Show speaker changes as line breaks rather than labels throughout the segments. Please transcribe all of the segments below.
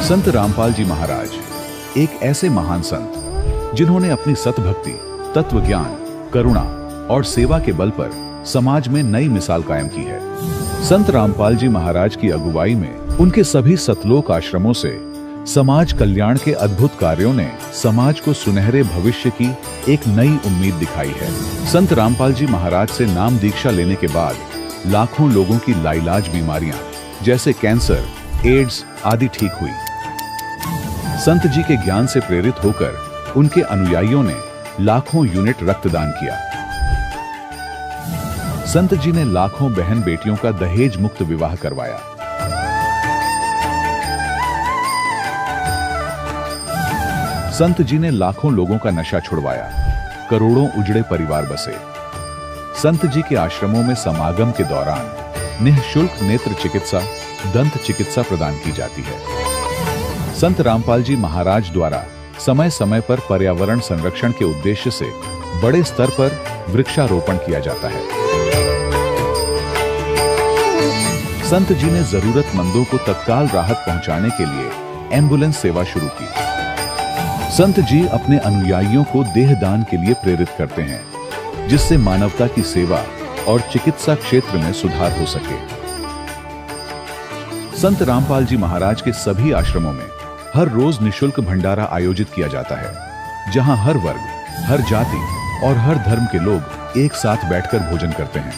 संत रामपाल जी महाराज एक ऐसे महान संत जिन्होंने अपनी सतभक्ति, तत्व ज्ञान, करुणा और सेवा के बल पर समाज में नई मिसाल कायम की है। संत रामपाल जी महाराज की अगुवाई में उनके सभी सतलोक आश्रमों से समाज कल्याण के अद्भुत कार्यों ने समाज को सुनहरे भविष्य की एक नई उम्मीद दिखाई है। संत रामपाल जी महाराज से नाम दीक्षा लेने के बाद लाखों लोगों की लाइलाज बीमारियां जैसे कैंसर, एड्स आदि ठीक हुई। संत जी के ज्ञान से प्रेरित होकर उनके अनुयायियों ने लाखों यूनिट रक्तदान किया। संत जी ने लाखों बहन बेटियों का दहेज मुक्त विवाह करवाया। संत जी ने लाखों लोगों का नशा छुड़वाया, करोड़ों उजड़े परिवार बसे। संत जी के आश्रमों में समागम के दौरान निःशुल्क नेत्र चिकित्सा, दंत चिकित्सा प्रदान की जाती है। संत रामपाल जी महाराज द्वारा समय समय पर पर्यावरण संरक्षण के उद्देश्य से बड़े स्तर पर वृक्षारोपण किया जाता है। संत जी ने जरूरतमंदों को तत्काल राहत पहुंचाने के लिए एम्बुलेंस सेवा शुरू की। संत जी अपने अनुयायियों को देहदान के लिए प्रेरित करते हैं, जिससे मानवता की सेवा और चिकित्सा क्षेत्र में सुधार हो सके। संत रामपाल जी महाराज के सभी आश्रमों में हर रोज निःशुल्क भंडारा आयोजित किया जाता है, जहां हर वर्ग, हर जाति और हर धर्म के लोग एक साथ बैठकर भोजन करते हैं।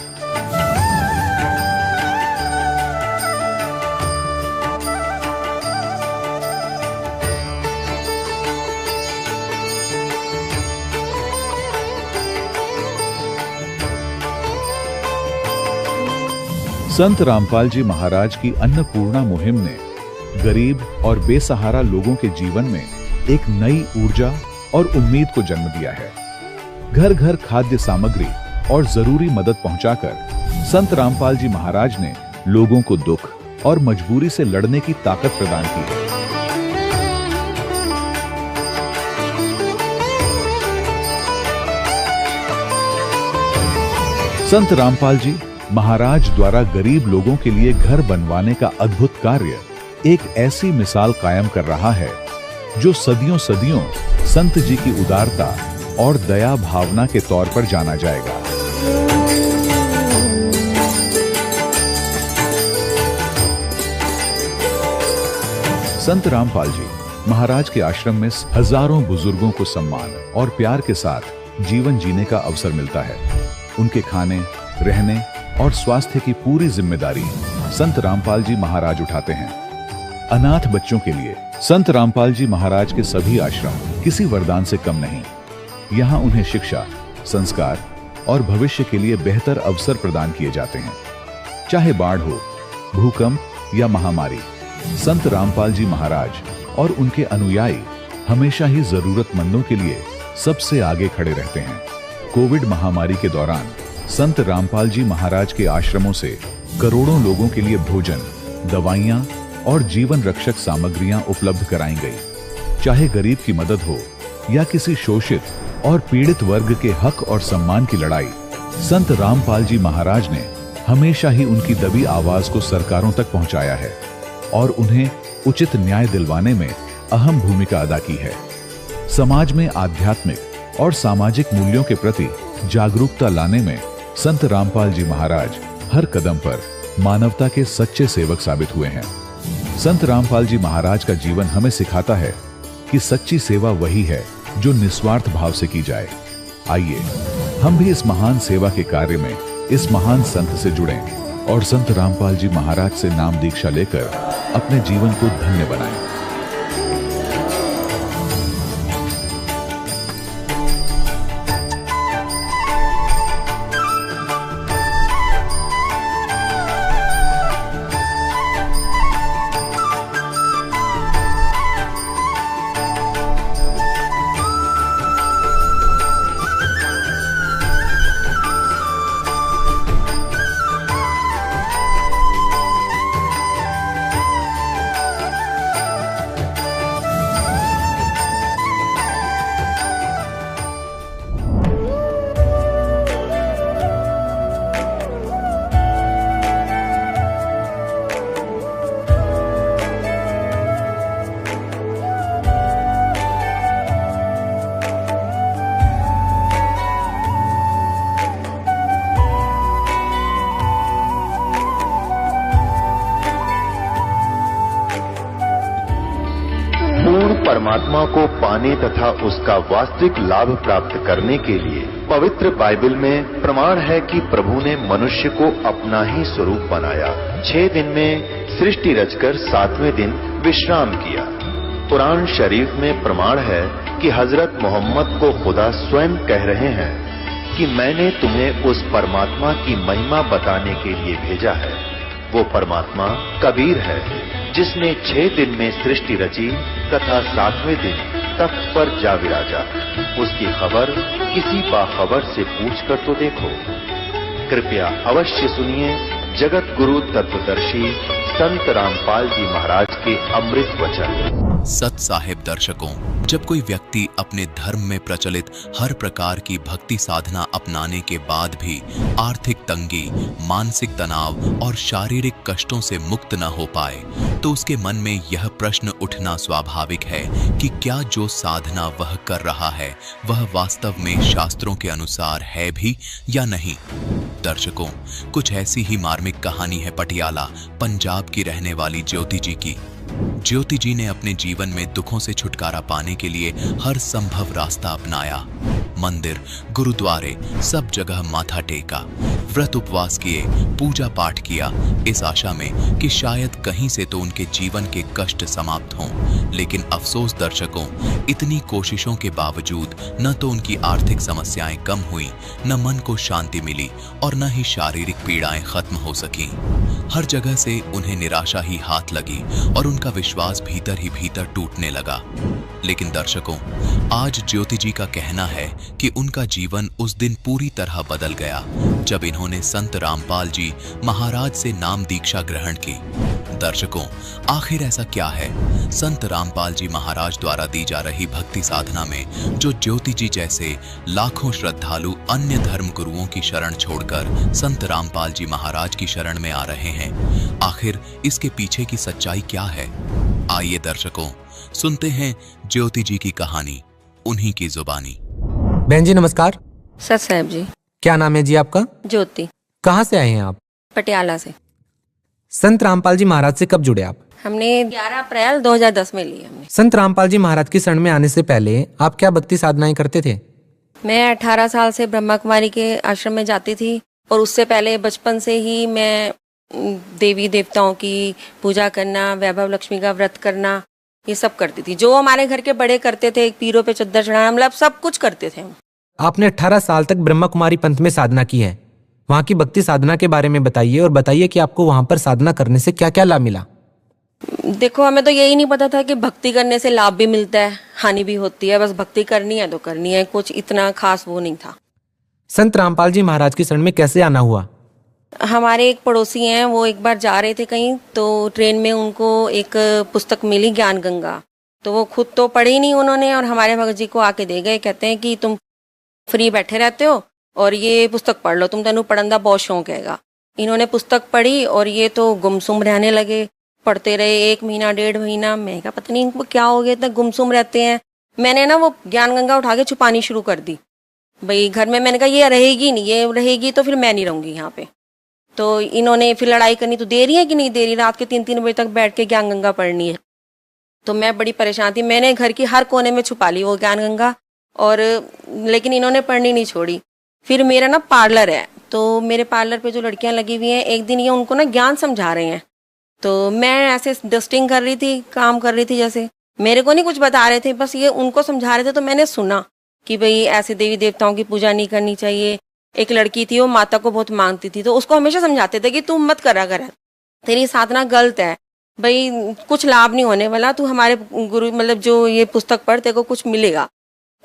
संत रामपाल जी महाराज की अन्नपूर्णा मुहिम ने गरीब और बेसहारा लोगों के जीवन में एक नई ऊर्जा और उम्मीद को जन्म दिया है। घर घर खाद्य सामग्री और जरूरी मदद पहुंचाकर संत रामपाल जी महाराज ने लोगों को दुख और मजबूरी से लड़ने की ताकत प्रदान की है। संत रामपाल जी महाराज द्वारा गरीब लोगों के लिए घर बनवाने का अद्भुत कार्य एक ऐसी मिसाल कायम कर रहा है जो सदियों सदियों संत जी की उदारता और दया भावना के तौर पर जाना जाएगा। संत रामपाल जी महाराज के आश्रम में हजारों बुजुर्गों को सम्मान और प्यार के साथ जीवन जीने का अवसर मिलता है। उनके खाने, रहने और स्वास्थ्य की पूरी जिम्मेदारी संत रामपाल जी महाराज उठाते हैं। अनाथ बच्चों के लिए संत रामपाल जी महाराज के सभी आश्रम किसी वरदान से कम नहीं। यहाँ उन्हें शिक्षा, संस्कार और भविष्य के लिए बेहतर अवसर प्रदान किए जाते हैं। चाहे बाढ़ हो, भूकंप या महामारी, संत रामपाल जी महाराज और उनके अनुयायी हमेशा ही जरूरतमंदों के लिए सबसे आगे खड़े रहते हैं। कोविड महामारी के दौरान संत रामपाल जी महाराज के आश्रमों से करोड़ों लोगों के लिए भोजन, दवाइयां और जीवन रक्षक सामग्रियां उपलब्ध कराई गई। चाहे गरीब की मदद हो या किसी शोषित और पीड़ित वर्ग के हक और सम्मान की लड़ाई, संत रामपाल जी महाराज ने हमेशा ही उनकी दबी आवाज को सरकारों तक पहुंचाया है और उन्हें उचित न्याय दिलवाने में अहम भूमिका अदा की है। समाज में आध्यात्मिक और सामाजिक मूल्यों के प्रति जागरूकता लाने में संत रामपाल जी महाराज हर कदम पर मानवता के सच्चे सेवक साबित हुए हैं। संत रामपाल जी महाराज का जीवन हमें सिखाता है कि सच्ची सेवा वही है जो निस्वार्थ भाव से की जाए। आइए हम भी इस महान सेवा के कार्य में इस महान संत से जुड़ें और संत रामपाल जी महाराज से नाम दीक्षा लेकर अपने जीवन को धन्य बनाएं।
परमात्मा को पाने तथा उसका वास्तविक लाभ प्राप्त करने के लिए पवित्र बाइबल में प्रमाण है कि प्रभु ने मनुष्य को अपना ही स्वरूप बनाया। 6 दिन में सृष्टि रचकर 7वें दिन विश्राम किया। कुरान शरीफ में प्रमाण है कि हजरत मोहम्मद को खुदा स्वयं कह रहे हैं कि मैंने तुम्हें उस परमात्मा की महिमा बताने के लिए भेजा है। वो परमात्मा कबीर है जिसने 6 दिन में सृष्टि रची तथा 7वें दिन तख्त पर जा विराजा। उसकी खबर किसी बाखबर से पूछकर तो देखो। कृपया अवश्य सुनिए जगत गुरु तत्वदर्शी संत रामपाल जी महाराज के अमृत वचन।
सत साहिब दर्शकों, जब कोई व्यक्ति अपने धर्म में प्रचलित हर प्रकार की भक्ति साधना अपनाने के बाद भी आर्थिक तंगी, मानसिक तनाव और शारीरिक कष्टों से मुक्त न हो पाए, तो उसके मन में यह प्रश्न उठना स्वाभाविक है कि क्या जो साधना वह कर रहा है वह वास्तव में शास्त्रों के अनुसार है भी या नहीं। दर्शकों, कुछ ऐसी ही मार्मिक कहानी है पटियाला, पंजाब की रहने वाली ज्योति जी की। ज्योति जी ने अपने जीवन में दुखों से छुटकारा पाने के लिए हर संभव रास्ता अपनाया। मंदिर, गुरुद्वारे, सब जगह माथा टेका, व्रत उपवास किए, पूजा पाठ किया, इस आशा में कि शायद कहीं से तो उनके जीवन के कष्ट समाप्त हों। लेकिन अफसोस दर्शकों, इतनी कोशिशों के बावजूद न तो उनकी आर्थिक समस्याएं कम हुई, न मन को शांति मिली और न ही शारीरिक पीड़ाएं खत्म हो सकी। हर जगह से उन्हें निराशा ही हाथ लगी और उनका विश्वास भीतर ही भीतर टूटने लगा। लेकिन दर्शकों, आज ज्योति जी का कहना है कि उनका जीवन उस दिन पूरी तरह बदल गया जब इन्होंने संत रामपाल जी महाराज से नाम दीक्षा ग्रहण की। दर्शकों, आखिर ऐसा क्या है संत रामपाल जी महाराज द्वारा दी जा रही भक्ति साधना में जो ज्योति जी जैसे लाखों श्रद्धालु अन्य धर्म गुरुओं की शरण छोड़कर संत रामपाल जी महाराज की शरण में आ रहे हैं? आखिर इसके पीछे की सच्चाई क्या है? आइए दर्शकों, सुनते हैं ज्योति जी की कहानी उन्हीं की जुबानी।
बहन जी नमस्कार।
सत साहब जी।
क्या नाम है जी आपका?
ज्योति।
कहाँ से आए हैं आप?
पटियाला से।
संत रामपाल जी महाराज से कब जुड़े आप?
हमने 11 अप्रैल 2010 में ली हमने।
संत रामपाल जी महाराज की शरण में आने से पहले आप क्या भक्ति साधनाएं करते थे?
मैं 18 साल से ब्रह्मा कुमारी के आश्रम में जाती थी और उससे पहले बचपन से ही मैं देवी देवताओं की पूजा करना, वैभव लक्ष्मी का व्रत करना, ये सब करती थी। जो हमारे घर के बड़े करते थे, पीरों पे चद्दर चढ़ाना, मतलब सब कुछ करते थे हम।
आपने 18 साल तक ब्रह्मा कुमारी पंथ में साधना की है। वहाँ की भक्ति साधना के बारे में बताइए और बताइए कि आपको वहाँ पर साधना करने से क्या क्या लाभ मिला।
देखो, हमें तो यही नहीं पता था कि भक्ति करने से लाभ भी मिलता है, हानि भी होती है। बस भक्ति करनी है तो करनी है, कुछ इतना खास वो नहीं था।
संत रामपाल जी महाराज की शरण में कैसे आना हुआ?
हमारे एक पड़ोसी हैं, वो एक बार जा रहे थे कहीं, तो ट्रेन में उनको एक पुस्तक मिली ज्ञान गंगा। तो वो खुद तो पढ़ी नहीं उन्होंने और हमारे भगत जी को आके दे गए। कहते हैं कि तुम फ्री बैठे रहते हो और ये पुस्तक पढ़ लो, तुम तेनू पढ़न का बहुत शौक हैगा। इन्होंने पुस्तक पढ़ी और ये तो गुमसुम रहने लगे। पढ़ते रहे 1 महीना 1.5 महीना। मैं क्या पता नहीं इनको क्या हो गया, इतना गुमसुम रहते हैं। मैंने ना वो ज्ञान गंगा उठा के छुपानी शुरू कर दी भाई घर में। मैंने कहा ये रहेगी नहीं, ये रहेगी तो फिर मैं नहीं रहूंगी यहाँ पे। तो इन्होंने फिर लड़ाई करनी, तो दे रही है कि नहीं दे रही, रात के 3-3 बजे तक बैठ के ज्ञान गंगा पढ़नी है। तो मैं बड़ी परेशान थी। मैंने घर की हर कोने में छुपा ली वो ज्ञान गंगा, और लेकिन इन्होंने पढ़नी नहीं छोड़ी। फिर मेरा ना पार्लर है, तो मेरे पार्लर पे जो लड़कियां लगी हुई हैं, एक दिन ये उनको ना ज्ञान समझा रहे हैं। तो मैं ऐसे डस्टिंग कर रही थी, काम कर रही थी, जैसे मेरे को नहीं कुछ बता रहे थे, बस ये उनको समझा रहे थे। तो मैंने सुना कि भाई ऐसे देवी देवताओं की पूजा नहीं करनी चाहिए। एक लड़की थी, वो माता को बहुत मांगती थी, तो उसको हमेशा समझाते थे कि तू मत करा कर, तेरी साधना गलत है भाई, कुछ लाभ नहीं होने वाला, तू हमारे गुरु मतलब जो ये पुस्तक पढ़, तेरे को कुछ मिलेगा।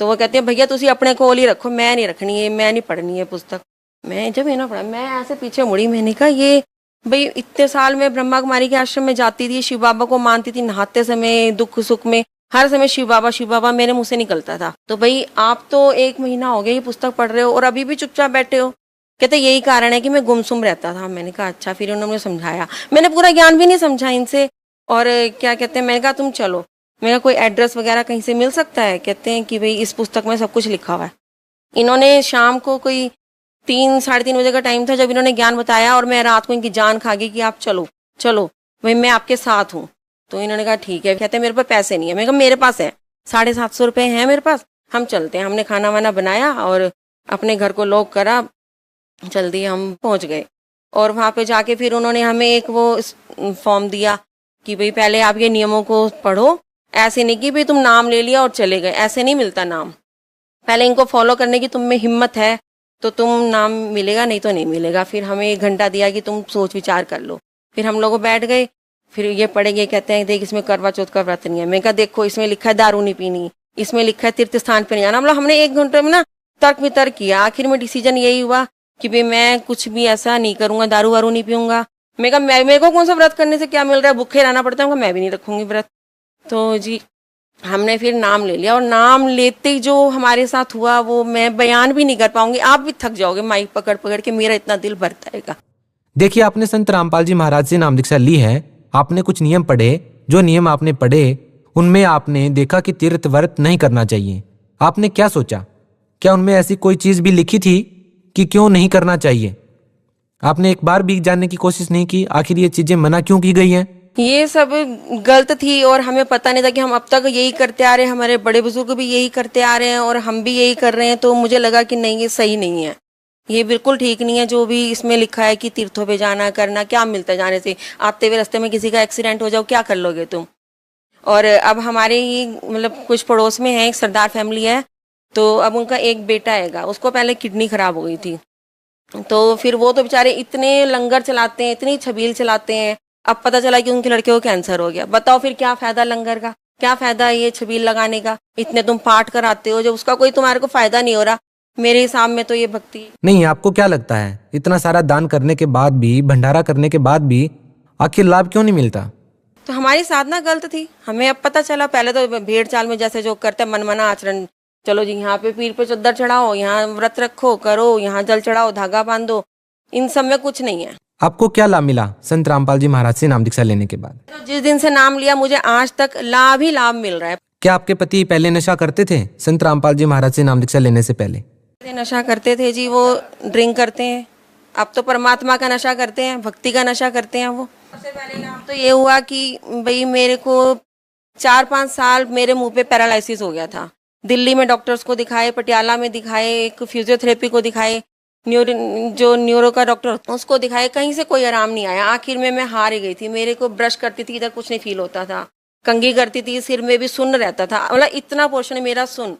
तो वो कहते हैं भैया तुसी अपने कोल ही रखो, मैं नहीं रखनी है, मैं नहीं पढ़नी है पुस्तक। मैं जब ये ना पढ़ा, मैं ऐसे पीछे मुड़ी। मैंने कहा ये भाई इतने साल में ब्रह्मा कुमारी के आश्रम में जाती थी, शिव बाबा को मानती थी, नहाते समय, दुख सुख में, हर समय शिव बाबा मेरे मुंह से निकलता था। तो भाई आप तो 1 महीना हो गया ये पुस्तक पढ़ रहे हो और अभी भी चुपचाप बैठे हो। कहते यही कारण है कि मैं गुमसुम रहता था। मैंने कहा अच्छा। फिर उन्होंने समझाया, मैंने पूरा ज्ञान भी नहीं समझा इनसे। और क्या कहते हैं, मैंने कहा तुम चलो, मेरा कोई एड्रेस वगैरह कहीं से मिल सकता है? कहते हैं कि भाई इस पुस्तक में सब कुछ लिखा हुआ है। इन्होंने शाम को कोई 3-3:30 बजे का टाइम था जब इन्होंने ज्ञान बताया, और मैं रात को इनकी जान खा गई कि आप चलो चलो भाई, मैं आपके साथ हूँ। तो इन्होंने कहा ठीक है। कहते हैं मेरे पास पैसे नहीं है। मैंने कहा मेरे पास है, ₹750 हैं मेरे पास, हम चलते हैं। हमने खाना वाना बनाया और अपने घर को लॉक करा, जल्दी हम पहुंच गए। और वहाँ पे जाके फिर उन्होंने हमें एक वो फॉर्म दिया कि भाई पहले आप ये नियमों को पढ़ो, ऐसे नहीं कि भाई तुम नाम ले लिया और चले गए, ऐसे नहीं मिलता नाम। पहले इनको फॉलो करने की तुम में हिम्मत है तो तुम नाम मिलेगा, नहीं तो नहीं मिलेगा। फिर हमें 1 घंटा दिया कि तुम सोच विचार कर लो। फिर हम लोग बैठ गए, फिर ये पढ़ेंगे, कहते हैं देख इसमें करवा चौथ का व्रत नहीं है। मैं कहा देखो इसमें लिखा है दारू नहीं पीनी, इसमें लिखा है तीर्थ स्थान पे नहीं जाना। मतलब हमने 1 घंटे में ना तर्क वितर्क किया, आखिर में डिसीजन यही हुआ कि भाई मैं कुछ भी ऐसा नहीं करूंगा, दारू वारू नहीं पीऊंगा। मैं कहा मेरे को कौन सा व्रत करने से क्या मिल रहा है, भूखे रहना पड़ता है, मैं भी नहीं रखूंगी व्रत। तो जी हमने फिर नाम ले लिया, और नाम लेते ही जो हमारे साथ हुआ वो मैं बयान भी नहीं कर पाऊंगी। आप भी थक जाओगे माइक पकड़ पकड़ के, मेरा इतना दिल भरता है।
देखिए, आपने संत रामपाल जी महाराज से नाम दीक्षा ली है, आपने कुछ नियम पढ़े, जो नियम आपने पढ़े उनमें आपने देखा कि तीर्थ व्रत नहीं करना चाहिए। आपने क्या सोचा? क्या उनमें ऐसी कोई चीज भी लिखी थी कि क्यों नहीं करना चाहिए? आपने एक बार भी जानने की कोशिश नहीं की आखिर ये चीजें मना क्यों की गई हैं?
ये सब गलत थी और हमें पता नहीं था कि हम अब तक यही करते आ रहे हैं, हमारे बड़े बुजुर्ग भी यही करते आ रहे हैं और हम भी यही कर रहे हैं। तो मुझे लगा कि नहीं, ये सही नहीं है, ये बिल्कुल ठीक नहीं है। जो भी इसमें लिखा है कि तीर्थों पे जाना करना, क्या मिलता है जाने से? आते हुए रास्ते में किसी का एक्सीडेंट हो जाओ, क्या कर लोगे तुम? और अब हमारे ही मतलब कुछ पड़ोस में है, एक सरदार फैमिली है, तो अब उनका एक बेटा हैगा, उसको पहले किडनी खराब हो गई थी। तो फिर वो तो बेचारे इतने लंगर चलाते हैं, इतनी छबील चलाते हैं। अब पता चला कि उनके लड़के को कैंसर हो गया। बताओ फिर क्या फायदा लंगर का, क्या फायदा ये छबील लगाने का? इतने तुम पाठ कराते हो, जब उसका कोई तुम्हारे को फायदा नहीं हो रहा। मेरे हिसाब में तो ये भक्ति
नहीं। आपको क्या लगता है, इतना सारा दान करने के बाद भी, भंडारा करने के बाद भी आखिर लाभ क्यों नहीं मिलता?
तो हमारी साधना गलत थी, हमें अब पता चला। पहले तो भेड़ चाल में जैसे जो करते मनमना आचरण, चलो जी यहाँ पे पीर पे चद्दर चढ़ाओ, यहाँ व्रत रखो करो, यहाँ जल चढ़ाओ, धागा बांधो, इन सब में कुछ नहीं है।
आपको क्या लाभ मिला संत रामपाल जी महाराज से नाम दीक्षा लेने के बाद?
तो जिस दिन से नाम लिया मुझे आज तक लाभ ही लाभ मिल रहा है।
क्या आपके पति पहले नशा करते थे संत रामपाल जी महाराज से नाम दीक्षा लेने से पहले?
नशा करते थे जी, वो ड्रिंक करते हैं। अब तो परमात्मा का नशा करते हैं, भक्ति का नशा करते हैं वो। सबसे पहले लाभ तो ये हुआ कि भाई मेरे को 4-5 साल मेरे मुंह पे पैरालिसिस हो गया था। दिल्ली में डॉक्टर्स को दिखाए, पटियाला में दिखाए, एक फिजियोथेरेपी को दिखाए, न्यूरो का डॉक्टर उसको दिखाए, कहीं से कोई आराम नहीं आया। आखिर में मैं हार ही गई थी। मेरे को ब्रश करती थी, इधर कुछ नहीं फील होता था, कंघी करती थी, सिर में भी सुन्न रहता था, मतलब इतना पोर्शन मेरा सुन्न,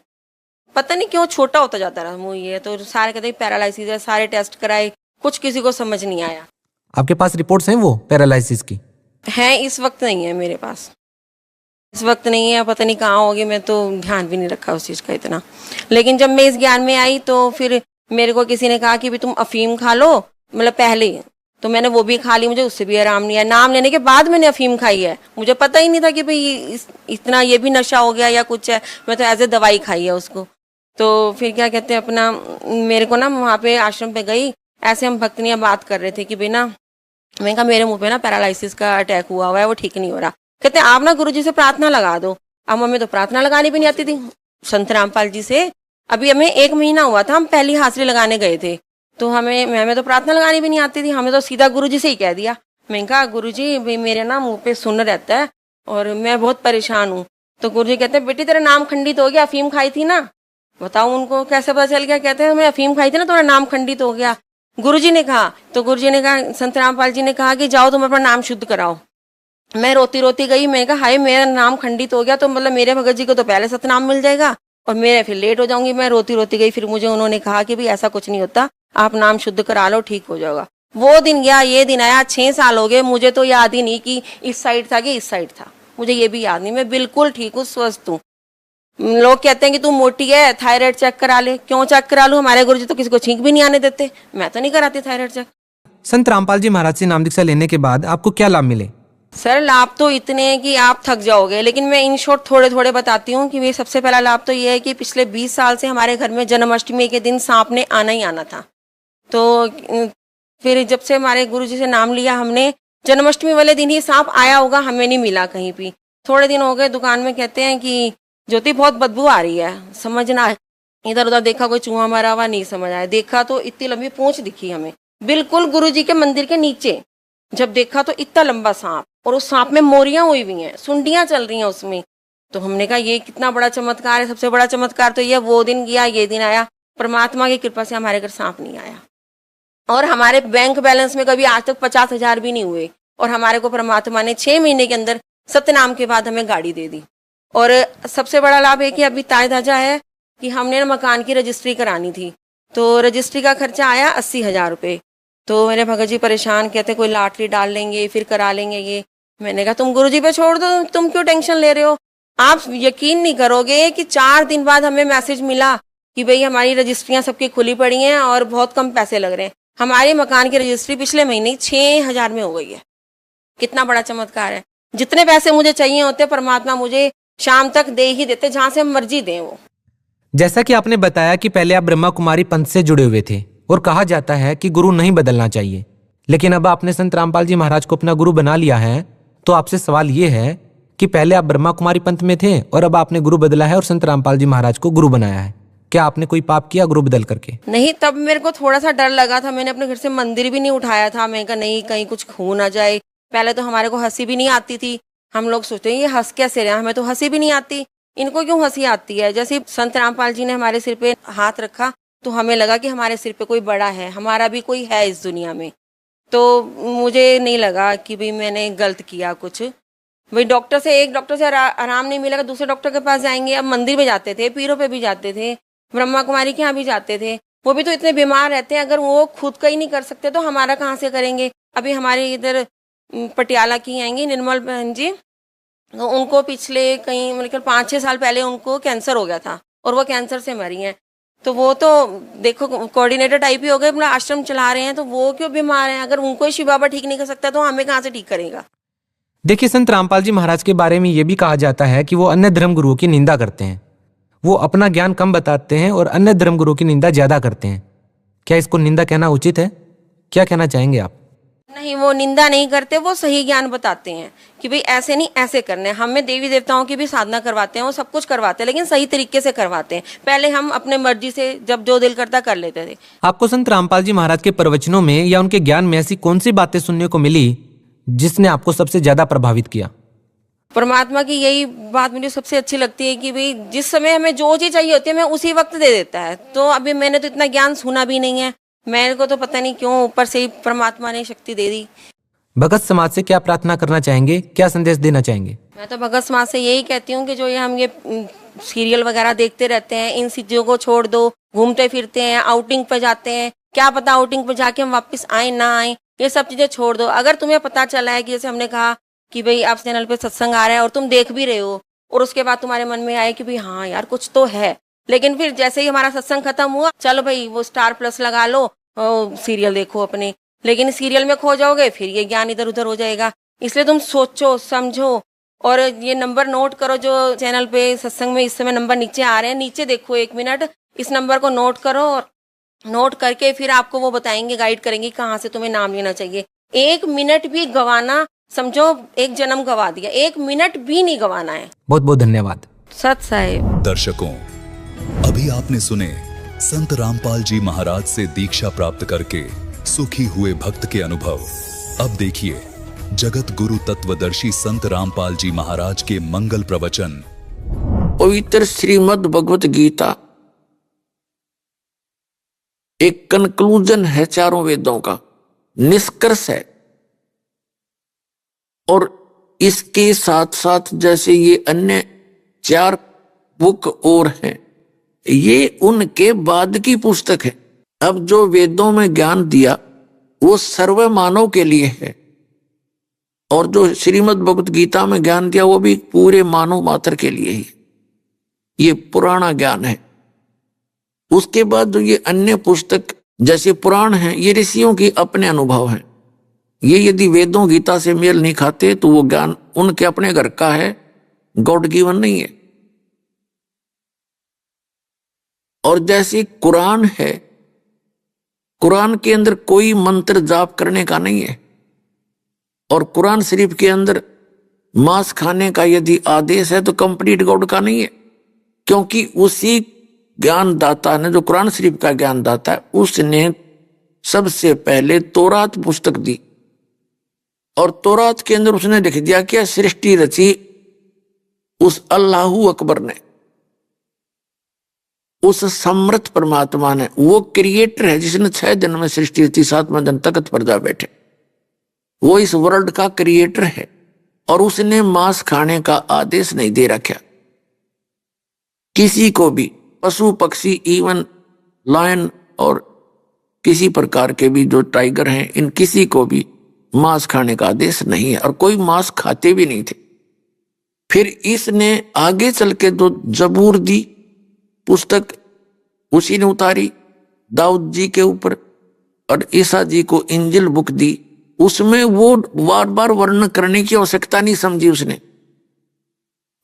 पता नहीं क्यों छोटा होता जाता रहा मुंह। ये तो सारे कहते पैरालिसिस है, सारे टेस्ट कराए, कुछ किसी को समझ नहीं आया।
आपके पास रिपोर्ट्स हैं वो पैरालिसिस की?
हैं, इस वक्त नहीं है मेरे पास, इस वक्त नहीं है, पता नहीं कहाँ होगी। मैं तो ध्यान भी नहीं रखा उस चीज़ का इतना। लेकिन जब मैं इस ज्ञान में आई तो फिर मेरे को किसी ने कहा कि भी तुम अफीम खा लो, मतलब पहले, तो मैंने वो भी खा ली, मुझे उससे भी आराम नहीं आया। नाम लेने के बाद मैंने अफीम खाई है, मुझे पता ही नहीं था कि भाई इतना ये भी नशा हो गया या कुछ है। मैं तो एज ए दवाई खाई है उसको। तो फिर क्या कहते हैं अपना, मेरे को ना वहाँ पे आश्रम पे गई, ऐसे हम भक्तनियाँ बात कर रहे थे कि भाई ना, मैंने कहा मेरे मुंह पे ना पैरालिसिस का अटैक हुआ है, वो ठीक नहीं हो रहा। कहते हैं आप ना गुरुजी से प्रार्थना लगा दो। अब हमें तो प्रार्थना लगानी भी नहीं आती थी संत रामपाल जी से। अभी हमें 1 महीना हुआ था, हम पहली हाजिरी लगाने गए थे, तो हमें तो प्रार्थना लगानी भी नहीं आती थी। हमें तो सीधा गुरुजी से ही कह दिया। मैंने कहा गुरुजी भाई मेरे ना मुंह पे सुन्न रहता है और मैं बहुत परेशान हूँ। तो गुरुजी कहते हैं बेटी तेरा नाम खंडित हो गया, अफीम खाई थी ना। बताओ उनको कैसे पता चल गया? कहते हैं मैं अफीम खाई थी ना, तुम्हारा नाम खंडित हो गया, गुरुजी ने कहा। तो गुरुजी ने कहा, संत रामपाल जी ने कहा कि जाओ तुम अपना नाम शुद्ध कराओ। मैं रोती रोती गई, मैंने कहा हाय मेरा नाम खंडित हो गया, तो मतलब मेरे भगत जी को तो पहले सतनाम मिल जाएगा और मेरे फिर लेट हो जाऊंगी। मैं रोती रोती गई, फिर मुझे उन्होंने कहा कि भाई ऐसा कुछ नहीं होता, आप नाम शुद्ध करा लो, ठीक हो जाएगा। वो दिन गया, ये दिन आया, 6 साल हो गए, मुझे तो याद ही नहीं कि इस साइड था कि इस साइड था, मुझे ये भी याद नहीं। मैं बिल्कुल ठीक हूँ, स्वस्थ हूँ। लोग कहते हैं कि तू मोटी है, थायराइड चेक करा ले। क्यों चेक करा लूं? हमारे गुरुजी तो किसी को छींक भी नहीं आने देते, मैं तो नहीं कराती थायराइड चेक।
संत रामपाल जी महाराज से नाम दीक्षा लेने के बाद आपको क्या लाभ मिले?
सर लाभ तो इतने हैं कि आप थक जाओगे, लेकिन मैं इन शॉर्ट थोड़े थोड़े बताती हूँ कि सबसे पहला लाभ तो ये है कि पिछले 20 साल से हमारे घर में जन्माष्टमी के दिन सांप ने आना ही आना था। तो फिर जब से हमारे गुरुजी से नाम लिया हमने, जन्माष्टमी वाले दिन ही सांप आया होगा, हमें नहीं मिला कहीं भी। थोड़े दिन हो गए, दुकान में कहते हैं कि ज्योति बहुत बदबू आ रही है, समझना। इधर उधर देखा, कोई चूहा मरा हुआ, नहीं समझ आया। देखा तो इतनी लंबी पूंछ दिखी हमें, बिल्कुल गुरुजी के मंदिर के नीचे। जब देखा तो इतना लंबा सांप, और उस सांप में मोरियां हुई हुई हैं, सुंडियां चल रही हैं उसमें। तो हमने कहा ये कितना बड़ा चमत्कार है, सबसे बड़ा चमत्कार तो ये वो दिन गया ये दिन आया। परमात्मा की कृपा से हमारे घर सांप नहीं आया और हमारे बैंक बैलेंस में कभी आज तक 50,000 भी नहीं हुए। और हमारे को परमात्मा ने 6 महीने के अंदर सत्यनाम के बाद हमें गाड़ी दे दी। और सबसे बड़ा लाभ है कि अभी ताजा है कि हमने मकान की रजिस्ट्री करानी थी, तो रजिस्ट्री का खर्चा आया 80,000 रुपये। तो मेरे भगत जी परेशान, कहते कोई लॉटरी डाल लेंगे फिर करा लेंगे ये। मैंने कहा तुम गुरुजी पे छोड़ दो, तुम क्यों टेंशन ले रहे हो। आप यकीन नहीं करोगे कि 4 दिन बाद हमें मैसेज मिला कि भाई हमारी रजिस्ट्रियां सबकी खुली पड़ी हैं और बहुत कम पैसे लग रहे हैं। हमारे मकान की रजिस्ट्री पिछले महीने 6,000 में हो गई है। कितना बड़ा चमत्कार है। जितने पैसे मुझे चाहिए होते परमात्मा मुझे शाम तक दे ही देते, जहां से मर्जी दें वो।
जैसा कि आपने बताया कि पहले आप ब्रह्मा कुमारी पंथ से जुड़े हुए थे और कहा जाता है कि गुरु नहीं बदलना चाहिए, लेकिन अब आपने संत रामपाल जी महाराज को अपना गुरु बना लिया है, तो आपसे सवाल ये है कि पहले आप ब्रह्मा कुमारी पंथ में थे और अब आपने गुरु बदला है और संत रामपाल जी महाराज को गुरु बनाया है। क्या आपने कोई पाप किया गुरु बदल करके?
नहीं, तब मेरे को थोड़ा सा डर लगा था। मैंने अपने घर से मंदिर भी नहीं उठाया था। मैं कहा नहीं कहीं कुछ हो ना जाए। पहले तो हमारे को हंसी भी नहीं आती थी। हम लोग सोचते हैं ये हंस कैसे रहे, हमें तो हंसी भी नहीं आती, इनको क्यों हंसी आती है। जैसे संत रामपाल जी ने हमारे सिर पे हाथ रखा तो हमें लगा कि हमारे सिर पे कोई बड़ा है, हमारा भी कोई है इस दुनिया में। तो मुझे नहीं लगा कि भाई मैंने गलत किया कुछ। भाई एक डॉक्टर से आराम नहीं मिलेगा, दूसरे डॉक्टर के पास जाएंगे। अब मंदिर में जाते थे, पीरों पे भी जाते थे, ब्रह्मा कुमारी के यहाँ भी जाते थे। वो भी तो इतने बीमार रहते हैं, अगर वो खुद का ही नहीं कर सकते तो हमारा कहाँ से करेंगे। अभी हमारे इधर पटियाला की आएंगी निर्मल बहन जी, तो उनको पिछले कहीं मतलब 5-6 साल पहले उनको कैंसर हो गया था और वो कैंसर से मरी हैं। तो वो तो देखो कोऑर्डिनेटर टाइप ही हो गए, अपना आश्रम चला रहे हैं, तो वो क्यों बीमार हैं। अगर उनको ही शिव बाबा ठीक नहीं कर सकता तो हमें कहाँ से ठीक करेगा।
देखिए, संत रामपाल जी महाराज के बारे में ये भी कहा जाता है कि वो अन्य धर्म गुरुओं की निंदा करते हैं। वो अपना ज्ञान कम बताते हैं और अन्य धर्म गुरुओं की निंदा ज्यादा करते हैं। क्या इसको निंदा कहना उचित है? क्या कहना चाहेंगे आप?
नहीं, वो निंदा नहीं करते, वो सही ज्ञान बताते हैं कि भाई ऐसे नहीं ऐसे करने। हमें देवी देवताओं की भी साधना करवाते हैं, वो सब कुछ करवाते हैं, लेकिन सही तरीके से करवाते हैं। पहले हम अपने मर्जी से जब जो दिल करता कर लेते थे।
आपको संत रामपाल जी महाराज के प्रवचनों में या उनके ज्ञान में ऐसी कौन सी बातें सुनने को मिली जिसने आपको सबसे ज्यादा प्रभावित किया?
परमात्मा की यही बात मुझे सबसे अच्छी लगती है कि भाई जिस समय हमें जो चीज चाहिए होती है हमें उसी वक्त दे देता है। तो अभी मैंने तो इतना ज्ञान सुना भी नहीं है, मेरे को तो पता नहीं क्यों ऊपर से ही परमात्मा ने शक्ति दे दी।
भगत समाज से क्या प्रार्थना करना चाहेंगे, क्या संदेश देना चाहेंगे?
मैं तो भगत समाज से यही कहती हूँ कि जो ये हम ये सीरियल वगैरह देखते रहते हैं, इन चीजों को छोड़ दो। घूमते फिरते हैं, आउटिंग पे जाते हैं, क्या पता आउटिंग पे जाके हम वापस आए ना आए, ये सब चीजें छोड़ दो। अगर तुम्हें पता चला है कि जैसे हमने कहा कि भाई आप चैनल पे सत्संग आ रहा है और तुम देख भी रहे हो और उसके बाद तुम्हारे मन में आए कि भाई हाँ यार कुछ तो है, लेकिन फिर जैसे ही हमारा सत्संग खत्म हुआ, चलो भाई वो स्टार प्लस लगा लो, सीरियल देखो अपने, लेकिन सीरियल में खो जाओगे, फिर ये ज्ञान इधर उधर हो जाएगा। इसलिए तुम सोचो समझो और ये नंबर नोट करो जो चैनल पे सत्संग में इस समय नंबर नीचे आ रहे हैं, नीचे देखो 1 मिनट, इस नंबर को नोट करो और नोट करके फिर आपको वो बताएंगे, गाइड करेंगे कहाँ से तुम्हें नाम लेना चाहिए। 1 मिनट भी गवाना, समझो 1 जन्म गवा दिया, 1 मिनट भी नहीं गवाना है।
बहुत बहुत धन्यवाद।
सत साहेब।
दर्शकों, अभी आपने सुने संत रामपाल जी महाराज से दीक्षा प्राप्त करके सुखी हुए भक्त के अनुभव। अब देखिए जगत गुरु तत्वदर्शी संत रामपाल जी महाराज के मंगल प्रवचन।
पवित्र श्रीमद् भगवत गीता एक कंक्लूजन है, चारों वेदों का निष्कर्ष है। और इसके साथ साथ जैसे ये अन्य 4 बुक और हैं, ये उनके बाद की पुस्तक है। अब जो वेदों में ज्ञान दिया वो सर्व मानव के लिए है, और जो श्रीमद् भगवत गीता में ज्ञान दिया वो भी पूरे मानव मात्र के लिए ही। ये पुराना ज्ञान है। उसके बाद जो ये अन्य पुस्तक जैसे पुराण हैं, ये ऋषियों की अपने अनुभव हैं। ये यदि वेदों गीता से मेल नहीं खाते तो वो ज्ञान उनके अपने घर का है, गॉड गिवन नहीं है। और जैसे कुरान है, कुरान के अंदर कोई मंत्र जाप करने का नहीं है, और कुरान शरीफ के अंदर मांस खाने का यदि आदेश है तो कंप्लीट गॉड का नहीं है, क्योंकि उसी ज्ञानदाता ने, जो कुरान शरीफ का ज्ञानदाता है, उसने सबसे पहले तौरात पुस्तक दी, और तौरात के अंदर उसने लिख दिया कि सृष्टि रची उस अल्लाहू अकबर ने, उस समर्थ परमात्मा ने, वो क्रिएटर है जिसने 6 दिन में सृष्टि रची, 7वें दिन तख्त पर जा बैठे, वो इस वर्ल्ड का क्रिएटर है। और उसने मांस खाने का आदेश नहीं दे रखा किसी को भी, पशु पक्षी, इवन लायन और किसी प्रकार के भी जो टाइगर हैं, इन किसी को भी मांस खाने का आदेश नहीं है, और कोई मांस खाते भी नहीं थे। फिर इसने आगे चल के जो जबूर दी पुस्तक उसी ने उतारी दाऊद जी के ऊपर, और ईसा जी को इंजिल बुक दी, उसमें वो बार बार वर्णन करने की आवश्यकता नहीं समझी उसने।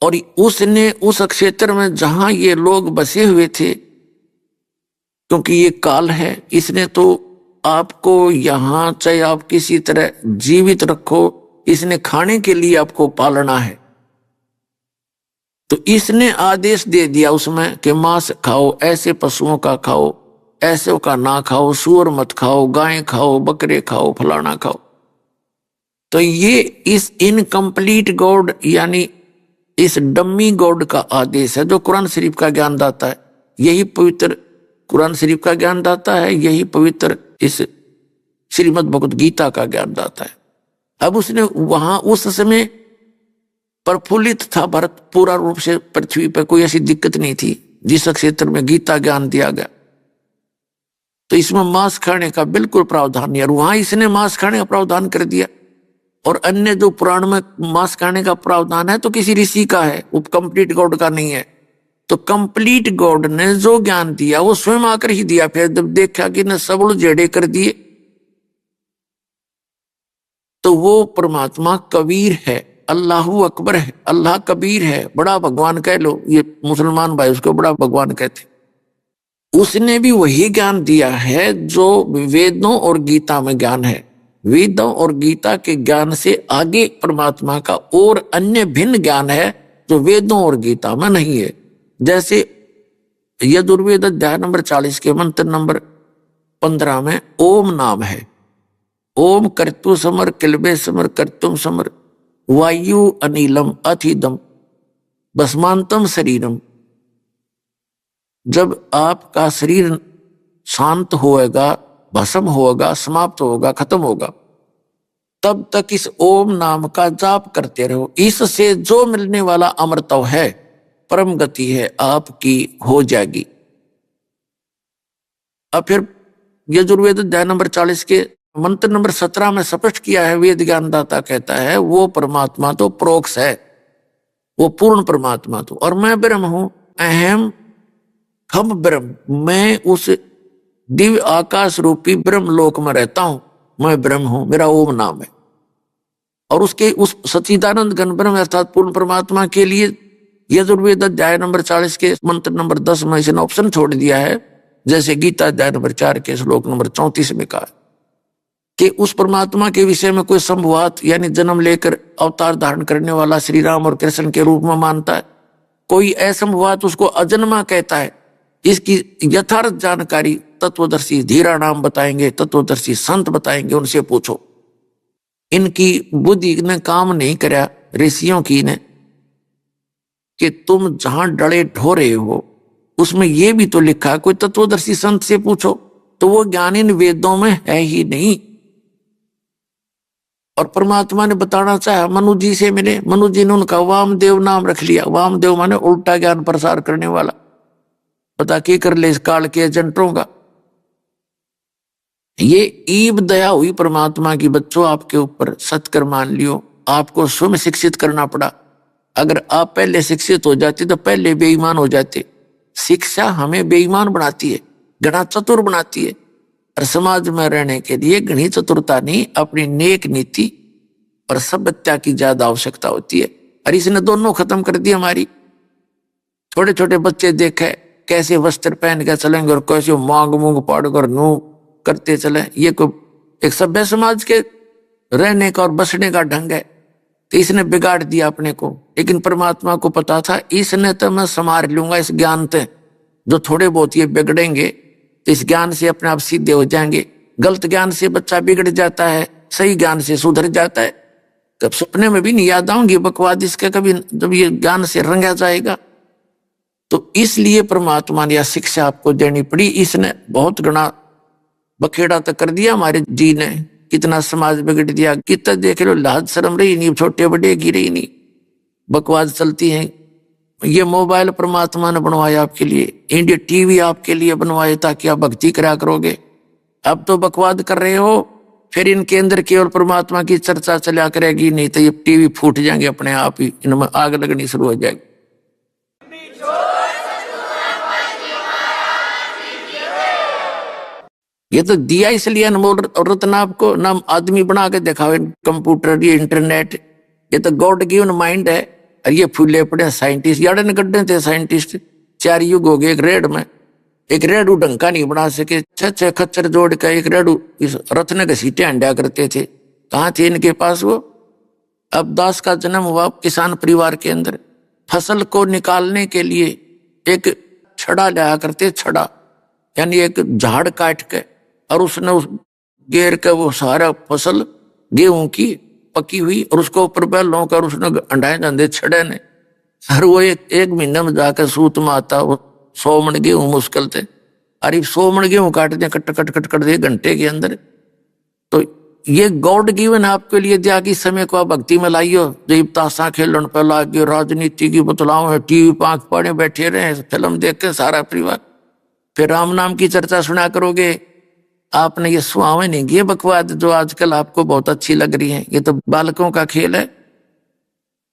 और उसने उस क्षेत्र में जहां ये लोग बसे हुए थे, क्योंकि ये काल है, इसने तो आपको यहां चाहे आप किसी तरह जीवित रखो, इसने खाने के लिए आपको पालना है। तो इसने आदेश दे दिया उसमें कि मांस खाओ, ऐसे पशुओं का खाओ, ऐसे का ना खाओ, सूअर मत खाओ, गाय खाओ, बकरे खाओ, फलाना खाओ। तो ये इस इनकम्प्लीट गॉड यानी इस डम्मी गॉड का आदेश है, जो कुरान शरीफ का ज्ञान दाता है। यही पवित्र कुरान शरीफ का ज्ञान दाता है, यही पवित्र इस श्रीमद् भगवत गीता का ज्ञान दाता है। अब उसने वहां उस समय प्रफुल्लित था भारत पूरा रूप से, पृथ्वी पर कोई ऐसी दिक्कत नहीं थी जिस क्षेत्र में गीता ज्ञान दिया गया। तो इसमें मांस खाने का बिल्कुल प्रावधान नहीं, और वहां इसने मांस खाने का प्रावधान कर दिया। और अन्य जो पुराण में मांस खाने का प्रावधान है तो किसी ऋषि का है, वो कंप्लीट गॉड का नहीं है। तो कंप्लीट गॉड ने जो ज्ञान दिया वो स्वयं आकर ही दिया। फिर जब देखा कि ने सब जेड़े कर दिए, तो वो परमात्मा कबीर है, अल्लाहू अकबर है, अल्लाह कबीर है, बड़ा भगवान कह लो, ये मुसलमान भाई उसको बड़ा भगवान कहते। उसने भी वही ज्ञान दिया है जो वेदों और गीता में ज्ञान है। वेदों और गीता के ज्ञान से आगे परमात्मा का और अन्य भिन्न ज्ञान है जो वेदों और गीता में नहीं है। जैसे यजुर्वेद अध्याय नंबर 40 के मंत्र नंबर 15 में ओम नाम है। ओम कर्तु समर किलबे समर कर्तुम समर वायु अनिलम अथिदम भस्मांतम शरीरम। जब आपका शरीर शांत होएगा, भस्म होगा, समाप्त होगा, खत्म होगा, तब तक इस ओम नाम का जाप करते रहो। इससे जो मिलने वाला अमृतव है, परम गति है, आपकी हो जाएगी। अब फिर यजुर्वेद अध्याय नंबर 40 के मंत्र नंबर 17 में स्पष्ट किया है, वेद ज्ञानदाता कहता है वो परमात्मा तो प्रोक्ष है, वो पूर्ण परमात्मा तो, और मैं ब्रह्म हूं, अहम हम ब्रह्म, मैं उस दिव्य आकाश रूपी ब्रह्म लोक में रहता हूं, मैं ब्रह्म हूं, मेरा ओम नाम है। और उसके उस सच्चिदानंद घन ब्रह्म अर्थात पूर्ण परमात्मा के लिए यजुर्वेद अध्याय नंबर 40 के मंत्र नंबर 10 में इसने ऑप्शन छोड़ दिया है, जैसे गीता अध्याय नंबर 4 के श्लोक नंबर 34 में कहा कि उस परमात्मा के विषय में कोई संभवात यानी जन्म लेकर अवतार धारण करने वाला श्री राम और कृष्ण के रूप में मानता है, कोई असंभवात उसको अजन्मा कहता है। इसकी यथार्थ जानकारी तत्वदर्शी धीरा नाम बताएंगे, तत्वदर्शी संत बताएंगे, उनसे पूछो। इनकी बुद्धि ने काम नहीं कराया ऋषियों की ने कि तुम जहां डले ढो रहे हो उसमें यह भी तो लिखा है, कोई तत्वदर्शी संत से पूछो। तो वो ज्ञान इन वेदों में है ही नहीं। और परमात्मा ने बताना चाहा, मनु जी से मिले, मनु जी ने उनका वामदेव नाम रख लिया। वामदेव माने उल्टा ज्ञान प्रसार करने वाला, पता क्या कर ले इस काल के एजेंटों का। ये ईब दया हुई परमात्मा की, बच्चों आपके ऊपर सत्कर मान लियो, आपको स्वयं शिक्षित करना पड़ा। अगर आप पहले शिक्षित हो जाते तो पहले बेईमान हो जाते। शिक्षा हमें बेईमान बनाती है, घना चतुर बनाती है। और समाज में रहने के लिए घनी चतुरता नहीं, अपनी नेक नीति और सभ्यता की ज्यादा आवश्यकता होती है। और इसने दोनों खत्म कर दी हमारी। छोटे छोटे बच्चे देखे कैसे वस्त्र पहन के चलेंगे और कैसे मांग मूंग पाड़ कर नू करते चले। ये कोई एक सभ्य समाज के रहने का और बसने का ढंग है। तो इसने बिगाड़ दिया अपने को। लेकिन परमात्मा को पता था इसने तो मैं संभाल लूंगा इस ज्ञान से, जो थोड़े बहुत ये बिगड़ेंगे तो इस ज्ञान से अपने आप सीधे हो जाएंगे। गलत ज्ञान से बच्चा बिगड़ जाता है, सही ज्ञान से सुधर जाता है। कब सपने में भी नहीं याद आऊंगी बकवाद इसके कभी, जब ये ज्ञान से रंगा जाएगा। तो इसलिए परमात्मा ने यह शिक्षा आपको देनी पड़ी। इसने बहुत गणा बखेड़ा तो कर दिया हमारे जी ने, कितना समाज बिगड़ दिया, कितना देख लो लाज शर्म रही नहीं, छोटे बड़े की रही नहीं, बकवाद चलती है। ये मोबाइल परमात्मा ने बनवाया आपके लिए, इंडिया टीवी आपके लिए बनवाए ताकि आप भक्ति करा करोगे। अब तो बकवाद कर रहे हो, फिर इनके अंदर केवल परमात्मा की चर्चा चला करेगी, नहीं तो ये टीवी फूट जाएंगे अपने आप ही, इनमें आग लगनी शुरू हो जाएगी। ये तो दिया इसलिए अनमोल रत्न आपको, ना आदमी बना के दिखावे कंप्यूटर ये इंटरनेट, ये तो गॉड गिवन माइंड है। और ये फूले पड़े साइंटिस्ट, यार गड्ढे थे साइंटिस्ट, 4 युग हो गए एक रेड में, एक रेडू ढंका नहीं बना सके, 6 खच्चर जोड़ कर एक रेडू इस रत्न के सीटे अंडा करते थे, कहाँ थे इनके पास वो। अब दास का जन्म हुआ किसान परिवार के अंदर, फसल को निकालने के लिए एक छड़ा लाया करते, छड़ा यानी एक झाड़ काट के, और उसने उस घेर के वो सारा फसल गेहूं की पकी हुई, और उसको ऊपर बैलों कर उसने अंडाए जाते छड़े ने, और वो एक महीने में जाकर सूत में आता, वो 100 मन गेहूं मुश्किल थे, अरे 100 मन गेहूं काट दे कट कट कट कट दे घंटे के अंदर। तो ये गॉड गिवन आपके लिए दिया कि समय को आप भक्ति में लाइयो, जब ताशा खेलन पे लागे, राजनीति की बतलाओ है, टीवी पाँख पड़े बैठे रहे, फिल्म देख के सारा परिवार, फिर राम नाम की चर्चा सुना करोगे। आपने ये सुहावे नहीं, ये बकवाद जो आजकल आपको बहुत अच्छी लग रही है, ये तो बालकों का खेल है।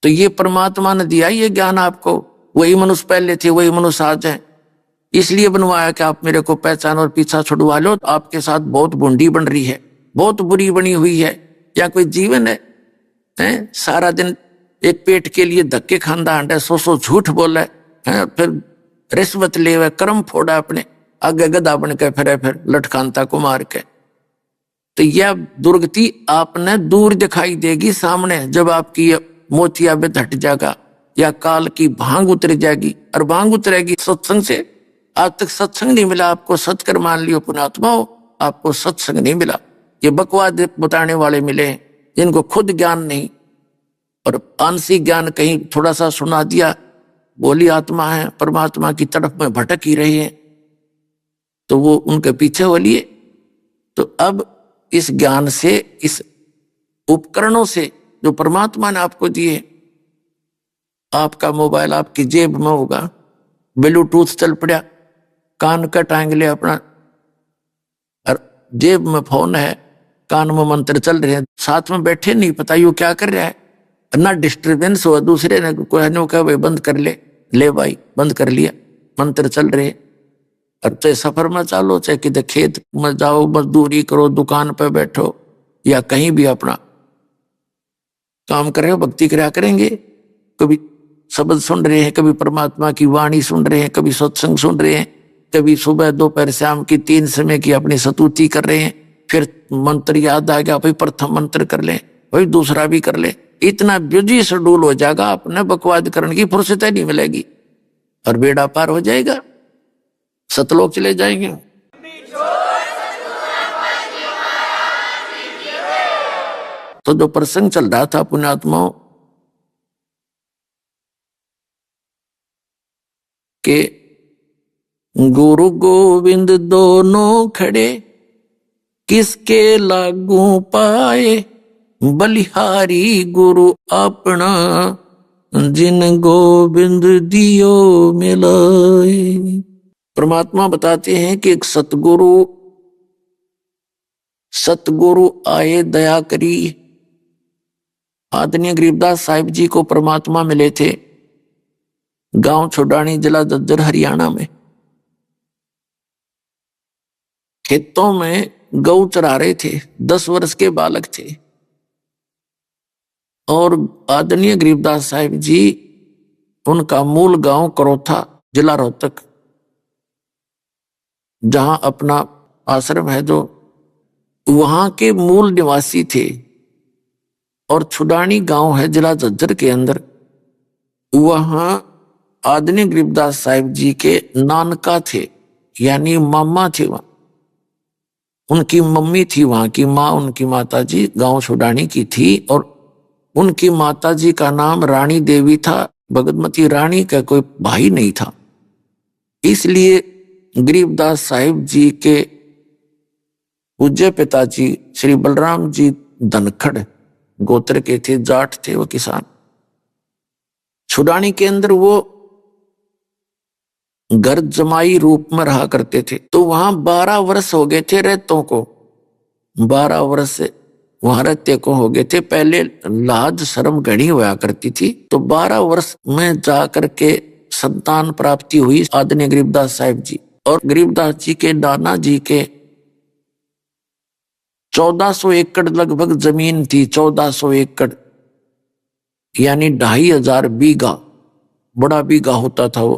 तो ये परमात्मा ने दिया ये ज्ञान आपको, वही मनुष्य पहले थे वही मनुष्य आज है, इसलिए बनवाया कि आप मेरे को पहचान और पीछा छुड़वा लो। आपके साथ बहुत बूंदी बन रही है, बहुत बुरी बनी हुई है, या कोई जीवन है? सारा दिन एक पेट के लिए धक्के खांदा हंडा, 100 झूठ बोला है, फिर रिश्वत ले हुए, कर्म फोड़ा अपने, आगे गधा बन के फिर लटकांता को मार के। तो यह दुर्गति आपने दूर दिखाई देगी सामने, जब आपकी मोतिया में हट जाएगा या काल की भांग उतर जाएगी, और भांग उतरेगी सत्संग से। आज तक सत्संग नहीं मिला आपको, सत्कर मान लियो पुणात्मा हो, आपको सत्संग नहीं मिला, ये बकवाद बताने वाले मिले हैं जिनको खुद ज्ञान नहीं, और आंशिक ज्ञान कहीं थोड़ा सा सुना दिया, बोली आत्मा है परमात्मा की तरफ में भटक ही रहे हैं, तो वो उनके पीछे हो लिए। तो अब इस ज्ञान से, इस उपकरणों से जो परमात्मा ने आपको दिए, आपका मोबाइल आपकी जेब में होगा, ब्लूटूथ चल पड़ा, कान का टांग लिया अपना, और जेब में फोन है, कान में मंत्र चल रहे हैं, साथ में बैठे नहीं पता यू क्या कर रहा है, ना डिस्टर्बेंस हो, दूसरे ने कोई कहा भाई बंद कर ले भाई बंद कर लिया, मंत्र चल रहे। और चाहे सफर में चालो, चाहे किधर खेत में जाओ, मजदूरी करो, दुकान पे बैठो, या कहीं भी अपना काम कर रहे हो, भक्ति करा करेंगे, कभी शब्द सुन रहे हैं, कभी परमात्मा की वाणी सुन रहे हैं, कभी सत्संग सुन रहे हैं, कभी सुबह दोपहर शाम की 3 समय की अपनी स्तुति कर रहे हैं, फिर मंत्र याद आ गया भाई प्रथम मंत्र कर ले, भाई दूसरा भी कर ले। इतना बिजी शेड्यूल हो जाएगा, अपने बकवाद करने की फुर्सत नहीं मिलेगी, और बेड़ा पार हो जाएगा, सतलोक चले जाएंगे। तो जो प्रसंग चल रहा था पुण्यात्माओं के, गुरु गोविंद दोनों खड़े किसके लागू पाए, बलिहारी गुरु अपना जिन गोविंद दियो मिलाए। परमात्मा बताते हैं कि एक सतगुरु आए दया करी। आदरणीय गरीबदास साहिब जी को परमात्मा मिले थे गांव छोडानी, जिला झज्जर, हरियाणा में। खेतों में गौ चरा रहे थे, 10 वर्ष के बालक थे, और आदरणीय गरीबदास साहिब जी, उनका मूल गांव करोथा, जिला रोहतक, जहां अपना आश्रम है जो, वहां के मूल निवासी थे। और छुडानी गांव है जिला झज्जर के अंदर, वहां आदरणीय गरीबदास साहिब जी के नानका थे, यानी मामा थे वहां, उनकी मम्मी थी वहां की माँ, उनकी माता जी गांव छुडानी की थी, और उनकी माता जी का नाम रानी देवी था। भगतमती रानी का कोई भाई नहीं था, इसलिए गरीबदास साहिब जी के पूज्य पिताजी श्री बलराम जी धनखड़ गोत्र के थे, जाट थे वो, किसान। छुड़ानी के अंदर वो घर जमाई रूप में रहा करते थे। तो वहां 12 वर्ष हो गए थे रहतों को, 12 वर्ष वहां रहते को हो गए थे। पहले लाज शर्म घनी हुआ करती थी, तो 12 वर्ष में जाकर के संतान प्राप्ति हुई आदरणीय गरीबदास साहिब जी। और गरीबदास जी के नाना जी के 1400 एकड़ लगभग जमीन थी, 1400 एकड़ यानी 2500 बीघा, बड़ा बीघा होता था वो,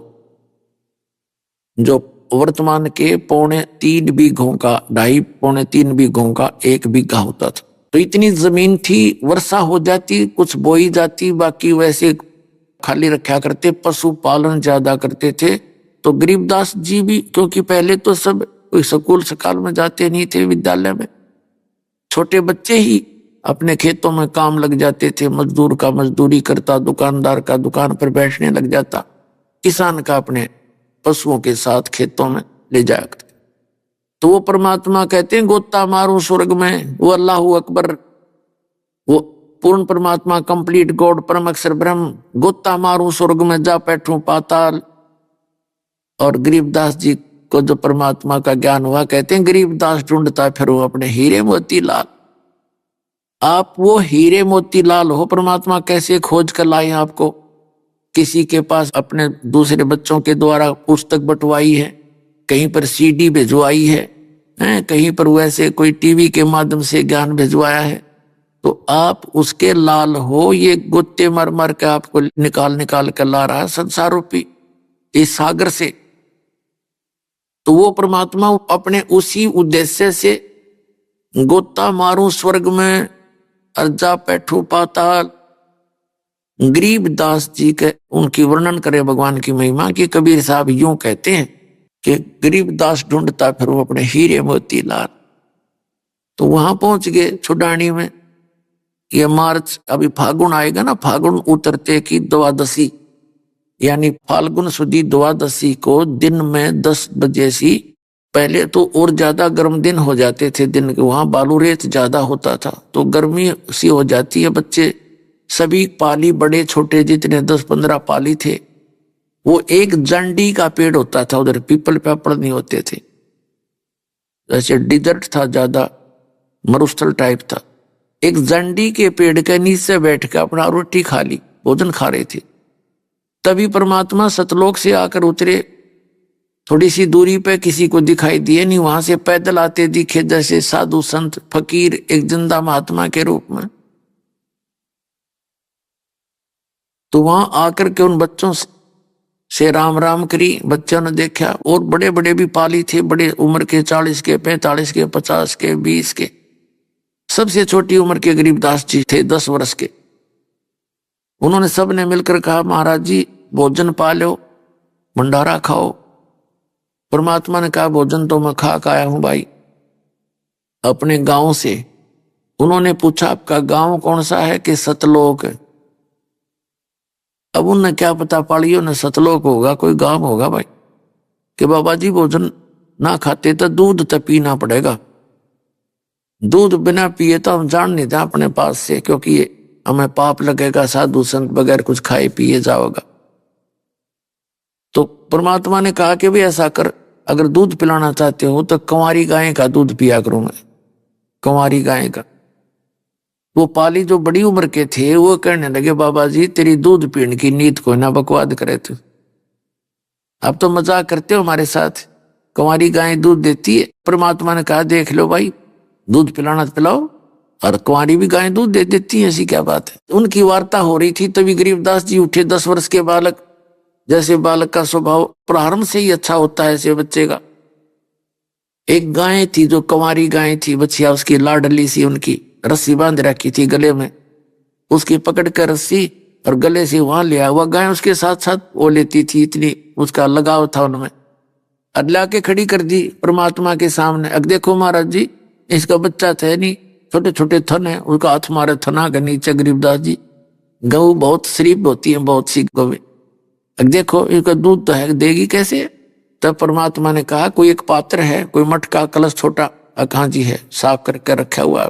जो वर्तमान के 2.25 बीघों का, 2.5-3 बीघों का 1 बीघा होता था। तो इतनी जमीन थी, वर्षा हो जाती कुछ बोई जाती, बाकी वैसे खाली रखा करते, पशुपालन ज्यादा करते थे। तो गरीबदास जी भी, क्योंकि पहले तो सब कोई स्कूल सकाल में जाते नहीं थे, विद्यालय में छोटे बच्चे ही अपने खेतों में काम लग जाते थे, मजदूर का मजदूरी करता, दुकानदार का दुकान पर बैठने लग जाता, किसान का अपने पशुओं के साथ खेतों में ले जाया करते। तो वो परमात्मा कहते हैं गोता मारूं स्वर्ग में, वो अल्लाह अकबर, वो पूर्ण परमात्मा, कंप्लीट गॉड, परम अक्षर ब्रह्म, गोता मारूं स्वर्ग में जा बैठूं पाताल। और गरीबदास जी को जो परमात्मा का ज्ञान हुआ, कहते हैं गरीबदास ढूंढता फिर वो अपने हीरे मोती लाल। आप वो हीरे मोती लाल हो, परमात्मा कैसे खोज कर लाए आपको? किसी के पास अपने दूसरे बच्चों के द्वारा पुस्तक बंटवाई है, कहीं पर सीडी भिजवाई है, कहीं पर वैसे कोई टीवी के माध्यम से ज्ञान भिजवाया है, तो आप उसके लाल हो। ये गुत्ते मर मर के आपको निकाल निकाल कर ला रहा है संसार रूपी इस सागर से। तो वो परमात्मा अपने उसी उद्देश्य से गोता मारूं स्वर्ग में अर्जा पैठू पाताल। गरीबदास जी के उनकी वर्णन करे भगवान की महिमा की कबीर साहब यूं कहते हैं कि गरीबदास ढूंढता फिर वो अपने हीरे मोती लाल। तो वहां पहुंच गए छुड़ानी में। ये मार्च, अभी फागुन आएगा ना, फागुन उतरते की द्वादशी यानी फाल्गुन सुदी द्वादशी को दिन में 10 बजे से पहले तो और ज्यादा गर्म दिन हो जाते थे, दिन के वहां बालू रेत ज्यादा होता था, तो गर्मी सी हो जाती है। बच्चे सभी पाली, बड़े छोटे जितने 10-15 पाली थे, वो एक जंडी का पेड़ होता था, उधर पीपल पेपड़ नहीं होते थे, जैसे डिजर्ट था, ज्यादा मरुस्थल टाइप था। एक जंडी के पेड़ के नीचे बैठ के अपना रोटी खा ली, भोजन खा रहे थे। तभी परमात्मा सतलोक से आकर उतरे, थोड़ी सी दूरी पे किसी को दिखाई दिए नहीं, वहां से पैदल आते दिखे जैसे साधु संत फकीर एक जिंदा महात्मा के रूप में। तो वहां आकर के उन बच्चों से राम राम करी, बच्चों ने देखा। और बड़े बड़े भी पाली थे, बड़े उम्र के, 40 के, 45 के, 50 के, 20 के। सबसे छोटी उम्र के गरीबदास जी थे, 10 वर्ष के। उन्होंने सबने मिलकर कहा महाराज जी भोजन पा लो, भंडारा खाओ। परमात्मा ने कहा भोजन तो मैं खा आया हूं भाई अपने गांव से। उन्होंने पूछा आपका गांव कौन सा है? कि सतलोक। अब उन्हें क्या पता, पालियों ने सतलोक होगा, कोई गांव होगा भाई। कि बाबा जी भोजन ना खाते तो दूध तो पीना पड़ेगा, दूध बिना पिए तो हम जान नहीं था अपने पास से, क्योंकि हमें पाप लगेगा, साधु संत बगैर कुछ खाए पिए जाओगा। तो परमात्मा ने कहा कि भी ऐसा कर, अगर दूध पिलाना चाहते हो तो कंवारी गाय का दूध पिया करूं मैं, कंवारी गाय का। वो पाली जो बड़ी उम्र के थे वो कहने लगे बाबा जी तेरी दूध पीने की नीयत को ना बकवाद करे तू, अब तो मजाक करते हो हमारे साथ, कंवारी गाय दूध देती है। परमात्मा ने कहा देख लो भाई, दूध पिलाना तो पिलाओ, और कुंवारी भी गाय दूध दे देती है, ऐसी क्या बात है। उनकी वार्ता हो रही थी, तभी गरीबदास जी उठे। 10 वर्ष के बालक, जैसे बालक का स्वभाव प्रारंभ से ही अच्छा होता है ऐसे बच्चे का। एक गाय थी जो कुंवारी गाय थी, बच्चिया उसकी लाडली सी, उनकी रस्सी बांध रखी थी गले में, उसकी पकड़ कर रस्सी और गले से वहां ले आया। वह गाय उसके साथ साथ वो लेती थी, इतनी उसका लगाव था उनमें। अल्लाह के खड़ी कर दी परमात्मा के सामने। अब देखो महाराज जी इसका बच्चा था नहीं, छोटे छोटे थन है, उसका हाथ मारे थना के नीचे गरीबदास जी। गऊ बहुत शरीफ होती है, बहुत सी गौ। देखो इसका दूध तो है, देगी कैसे? तब परमात्मा ने कहा कोई एक पात्र है, कोई मटका कलश छोटा अकांजी है, साफ करके रखा हुआ,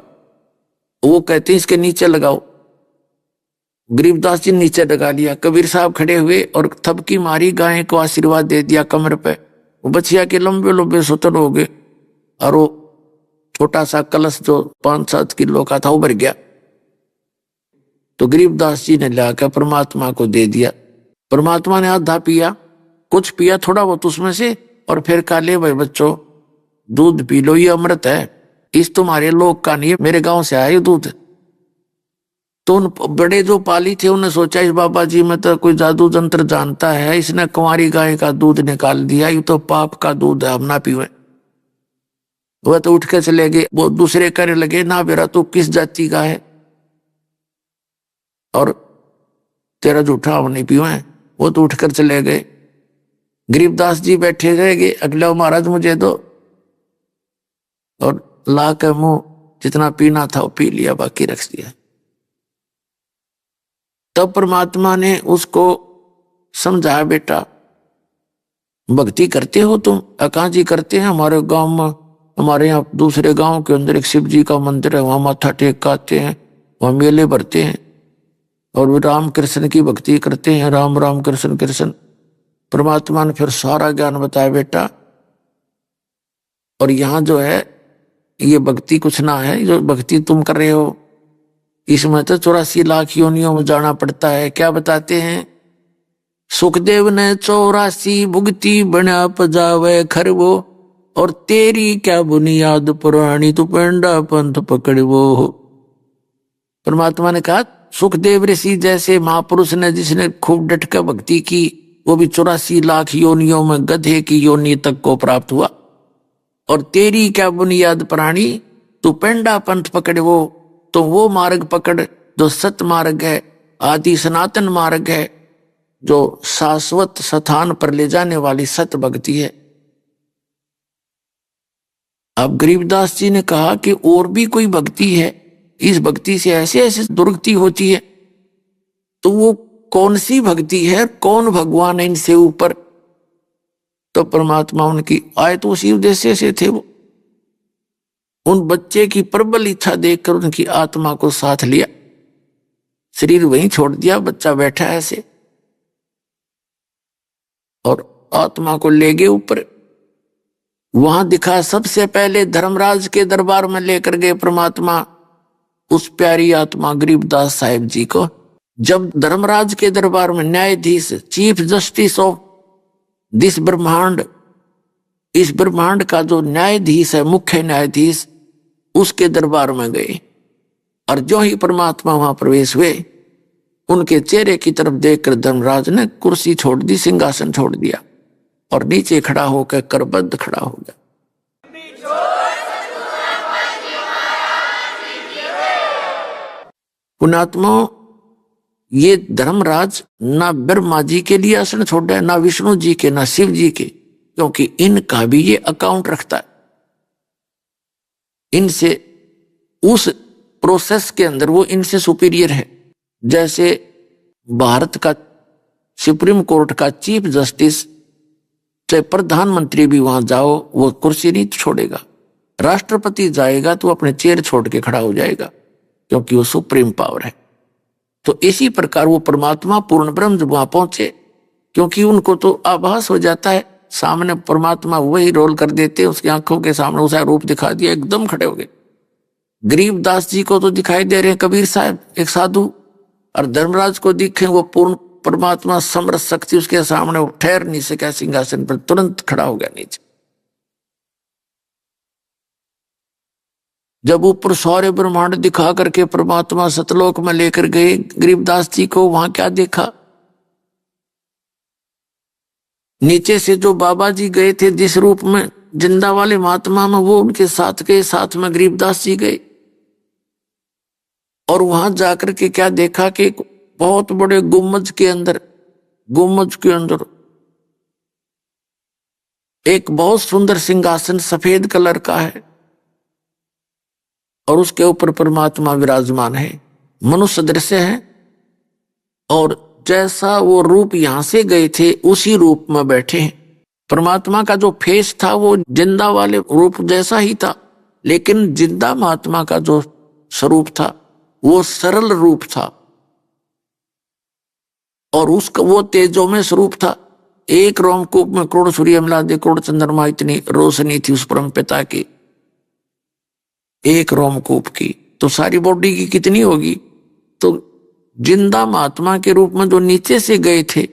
वो कहते हैं इसके नीचे लगाओ। गरीबदास जी नीचे लगा लिया। कबीर साहब खड़े हुए और थपकी मारी, गाय को आशीर्वाद दे दिया कमर पे। वो बछिया के लंबे लंबे सुतल हो गए और वो छोटा सा कलश जो 5-7 किलो का था वो भर गया। तो गरीबदास जी ने लाकर परमात्मा को दे दिया। परमात्मा ने आधा पिया, कुछ पिया थोड़ा बहुत उसमें से, और फिर कहा ले भाई बच्चों दूध पी लो, ये अमृत है, इस तुम्हारे लोग का नहीं है, मेरे गांव से आया ये दूध। तो उन बड़े जो पाली थे उन्हें सोचा इस बाबा जी में तो कोई जादू जंत्र जानता है, इसने कुंवारी गाय का दूध निकाल दिया, ये तो पाप का दूध है, हम ना पीवे। वह तो उठ के चले गए। वो दूसरे कहने लगे ना बेरा तू किस जाति का है और तेरा जूठा हम नहीं पीवे। वो तो उठकर चले गए। गरीबदास जी बैठे रह गए। अगला महाराज मुझे दो, और ला के मुंह जितना पीना था वो पी लिया, बाकी रख दिया। तब परमात्मा ने उसको समझाया बेटा भक्ति करते हो तुम? अकाजी करते हैं, हमारे गांव में, हमारे यहाँ दूसरे गांव के अंदर एक शिव जी का मंदिर है, वहां माथा टेक आते हैं, वहां मेले भरते हैं और वो राम कृष्ण की भक्ति करते हैं, राम राम कृष्ण कृष्ण। परमात्मा ने फिर सारा ज्ञान बताया बेटा, और यहाँ जो है ये भक्ति कुछ ना है, जो भक्ति तुम कर रहे हो इसमें तो 84 लाख योनियों में जाना पड़ता है। क्या बताते हैं? सुखदेव ने 84 भुगती बना पजावे खरवो, और तेरी क्या बुनियाद पुरानी तू पेंडा पंथ पकड़वो। परमात्मा ने कहा सुखदेव ऋषि जैसे महापुरुष ने जिसने खूब डटकर भक्ति की, वो भी 84 लाख योनियों में गधे की योनि तक को प्राप्त हुआ। और तेरी क्या बुनियाद प्राणी तू पेंडा पंथ पकड़वो, तो वो मार्ग पकड़ जो सत मार्ग है, आदि सनातन मार्ग है, जो शाश्वत स्थान पर ले जाने वाली सत भक्ति है। अब गरीबदास जी ने कहा कि और भी कोई भक्ति है, इस भक्ति से ऐसे ऐसे दुर्गति होती है, तो वो कौन सी भक्ति है, कौन भगवान है इनसे ऊपर? तो परमात्मा उनकी आए तो उसी उद्देश्य से थे। वो उन बच्चे की प्रबल इच्छा देखकर उनकी आत्मा को साथ लिया, शरीर वहीं छोड़ दिया, बच्चा बैठा है ऐसे, और आत्मा को ले गए ऊपर। वहां दिखा सबसे पहले धर्मराज के दरबार में लेकर गए परमात्मा उस प्यारी आत्मा गरीबदास साहिब जी को। जब धर्मराज के दरबार में न्यायाधीश, चीफ जस्टिस ऑफ दिस ब्रह्मांड, इस ब्रह्मांड का जो न्यायाधीश है, मुख्य न्यायाधीश, उसके दरबार में गए, और जो ही परमात्मा वहां प्रवेश हुए, उनके चेहरे की तरफ देखकर धर्मराज ने कुर्सी छोड़ दी, सिंहासन छोड़ दिया, और नीचे खड़ा होकर करबद्ध खड़ा हो गया। पुण्यात्मा, ये धर्मराज ना ब्रह्मा जी के लिए आसन छोड़ा है, ना विष्णु जी के, ना शिव जी के, क्योंकि इनका भी ये अकाउंट रखता है। इनसे उस प्रोसेस के अंदर वो इनसे सुपीरियर है। जैसे भारत का सुप्रीम कोर्ट का चीफ जस्टिस, चाहे प्रधानमंत्री भी वहां जाओ वो कुर्सी नहीं छोड़ेगा, राष्ट्रपति जाएगा तो अपने चेयर छोड़ के खड़ा हो जाएगा, क्योंकि वो सुप्रीम पावर है। तो इसी प्रकार वो परमात्मा पूर्ण ब्रह्म जब वहां पहुंचे, क्योंकि उनको तो आभास हो जाता है, सामने परमात्मा वही रोल कर देते, उसकी आंखों के सामने उसका रूप दिखा दिया, एकदम खड़े हो गए। गरीबदास जी को तो दिखाई दे रहे हैं कबीर साहब एक साधु, और धर्मराज को दिखे वो पूर्ण परमात्मा समर्थ शक्ति, उसके सामने वो ठहर नहीं सका सिंहासन पर, तुरंत खड़ा हो गया नीचे। जब ऊपर सारे ब्रह्मांड दिखा करके परमात्मा सतलोक में लेकर गए गरीबदास जी को, वहां क्या देखा? नीचे से जो बाबा जी गए थे जिस रूप में, जिंदा वाले महात्मा में, वो उनके साथ गए, साथ में गरीबदास जी गए, और वहां जाकर के क्या देखा कि बहुत बड़े गुम्बज के अंदर एक बहुत सुंदर सिंहासन सफेद कलर का है, और उसके ऊपर परमात्मा विराजमान है, मनुष्य दृश्य है। और जैसा वो रूप यहां से गए थे उसी रूप में बैठे हैं। परमात्मा का जो फेस था वो जिंदा वाले रूप जैसा ही था, लेकिन जिंदा महात्मा का जो स्वरूप था वो सरल रूप था और उसका वो तेजो में स्वरूप था। एक रोमकूप में करोड़ सूर्य मिलादे करोड़ चंद्रमा इतनी रोशनी थी उस परम पिता की, एक रोमकूप की, तो सारी बॉडी की कितनी होगी। तो जिंदा महात्मा के रूप में जो नीचे से गए थे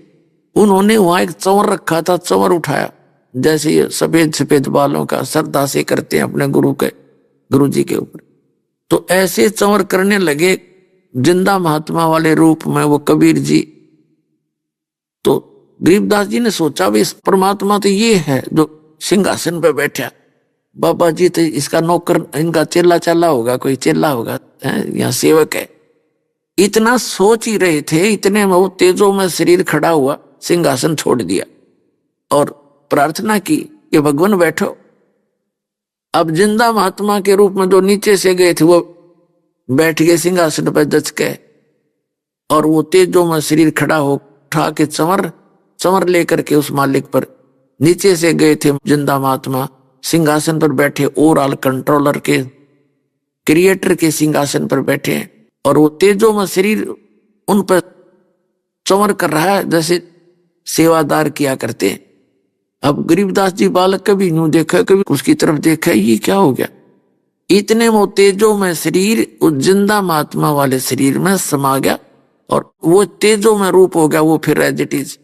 उन्होंने वहां एक चंवर रखा था, चंवर उठाया, जैसे ये सफेद सफेद बालों का श्रद्धा से करते हैं अपने गुरु जी के ऊपर। तो ऐसे चंवर करने लगे जिंदा महात्मा वाले रूप में वो कबीर जी। तो गरीबदास जी ने सोचा भी इस परमात्मा तो ये है जो सिंहासन पे बैठा, बाबा जी तो इसका नौकर, इनका चेला चाला होगा, कोई चेला होगा, यहाँ सेवक है। इतना सोच ही रहे थे, इतने में वो तेजो में शरीर खड़ा हुआ, सिंहासन छोड़ दिया और प्रार्थना की कि भगवान बैठो। अब जिंदा महात्मा के रूप में जो नीचे से गए थे वो बैठ गए सिंहासन पर जच के, और वो तेजो में शरीर खड़ा हो उठा के चंवर लेकर के उस मालिक पर नीचे से गए थे जिंदा महात्मा, सिंहासन पर बैठे, ओवरऑल कंट्रोलर के क्रिएटर के सिंहासन पर बैठे हैं और वो तेजो में शरीर उन पर चंवर कर रहा है जैसे सेवादार किया करते हैं। अब गरीबदास जी बालक कभी यूं देखा, कभी उसकी तरफ देखा, ये क्या हो गया। इतने वो तेजो में शरीर उस जिंदा महात्मा वाले शरीर में समा गया और वो तेजो में रूप हो गया वो फिर एज इट इज,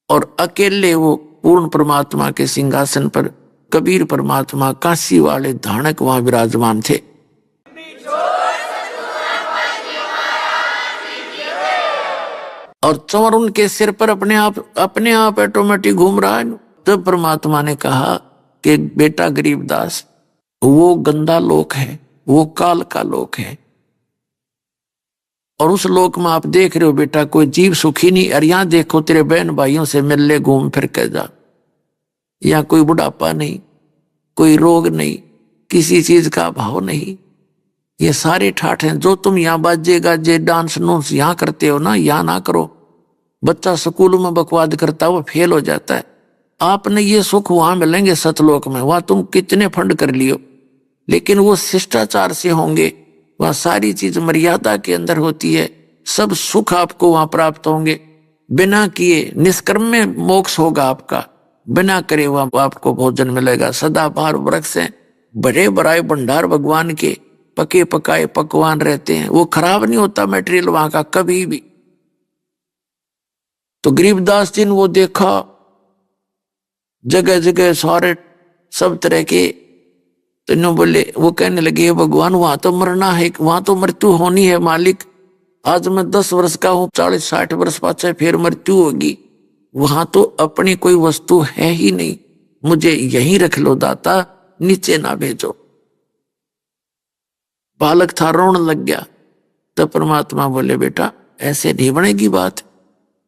और अकेले वो पूर्ण परमात्मा के सिंहासन पर कबीर परमात्मा काशी वाले धानक वहां विराजमान थे। और चंवर उनके सिर पर अपने आप ऑटोमेटिक घूम रहा है। तब परमात्मा ने कहा कि बेटा गरीबदास, वो गंदा लोक है, वो काल का लोक है, और उस लोक में आप देख रहे हो बेटा कोई जीव सुखी नहीं। और यहां देखो तेरे बहन भाइयों से मिल ले, घूम फिर के जा, यहाँ कोई बुढ़ापा नहीं, कोई रोग नहीं, किसी चीज का अभाव नहीं। ये सारे ठाठ हैं। जो तुम यहाँ बाजे गाजे डांस नूंस यहाँ करते हो ना, यहाँ ना करो। बच्चा स्कूल में बकवाद करता है वो फेल हो जाता है। आपने ये सुख वहां मिलेंगे सतलोक में, वहां तुम कितने फंड कर लियो, लेकिन वो शिष्टाचार से होंगे, वहां सारी चीज मर्यादा के अंदर होती है, सब सुख आपको वहां प्राप्त होंगे। बिना किए निष्कर्म में मोक्ष होगा आपका, बिना करे वहां आपको भोजन मिलेगा। सदाबहार वृक्ष हैं, बड़े बड़ाए भंडार भगवान के, पके पकाए पकवान रहते हैं, वो खराब नहीं होता मटेरियल वहां का कभी भी। तो गरीबदास जी ने वो देखा जगह जगह सारे सब तरह के, तो इन्होंने बोले, वो कहने लगे भगवान वहां तो मरना है, वहां तो मृत्यु होनी है मालिक। आज मैं 10 वर्ष का हूं, 40-60 वर्ष पाछे फिर मृत्यु होगी, वहां तो अपनी कोई वस्तु है ही नहीं, मुझे यहीं रख लो दाता, नीचे ना भेजो। बालक था, रोने लग गया। तब परमात्मा बोले बेटा ऐसे नहीं बनेगी बात।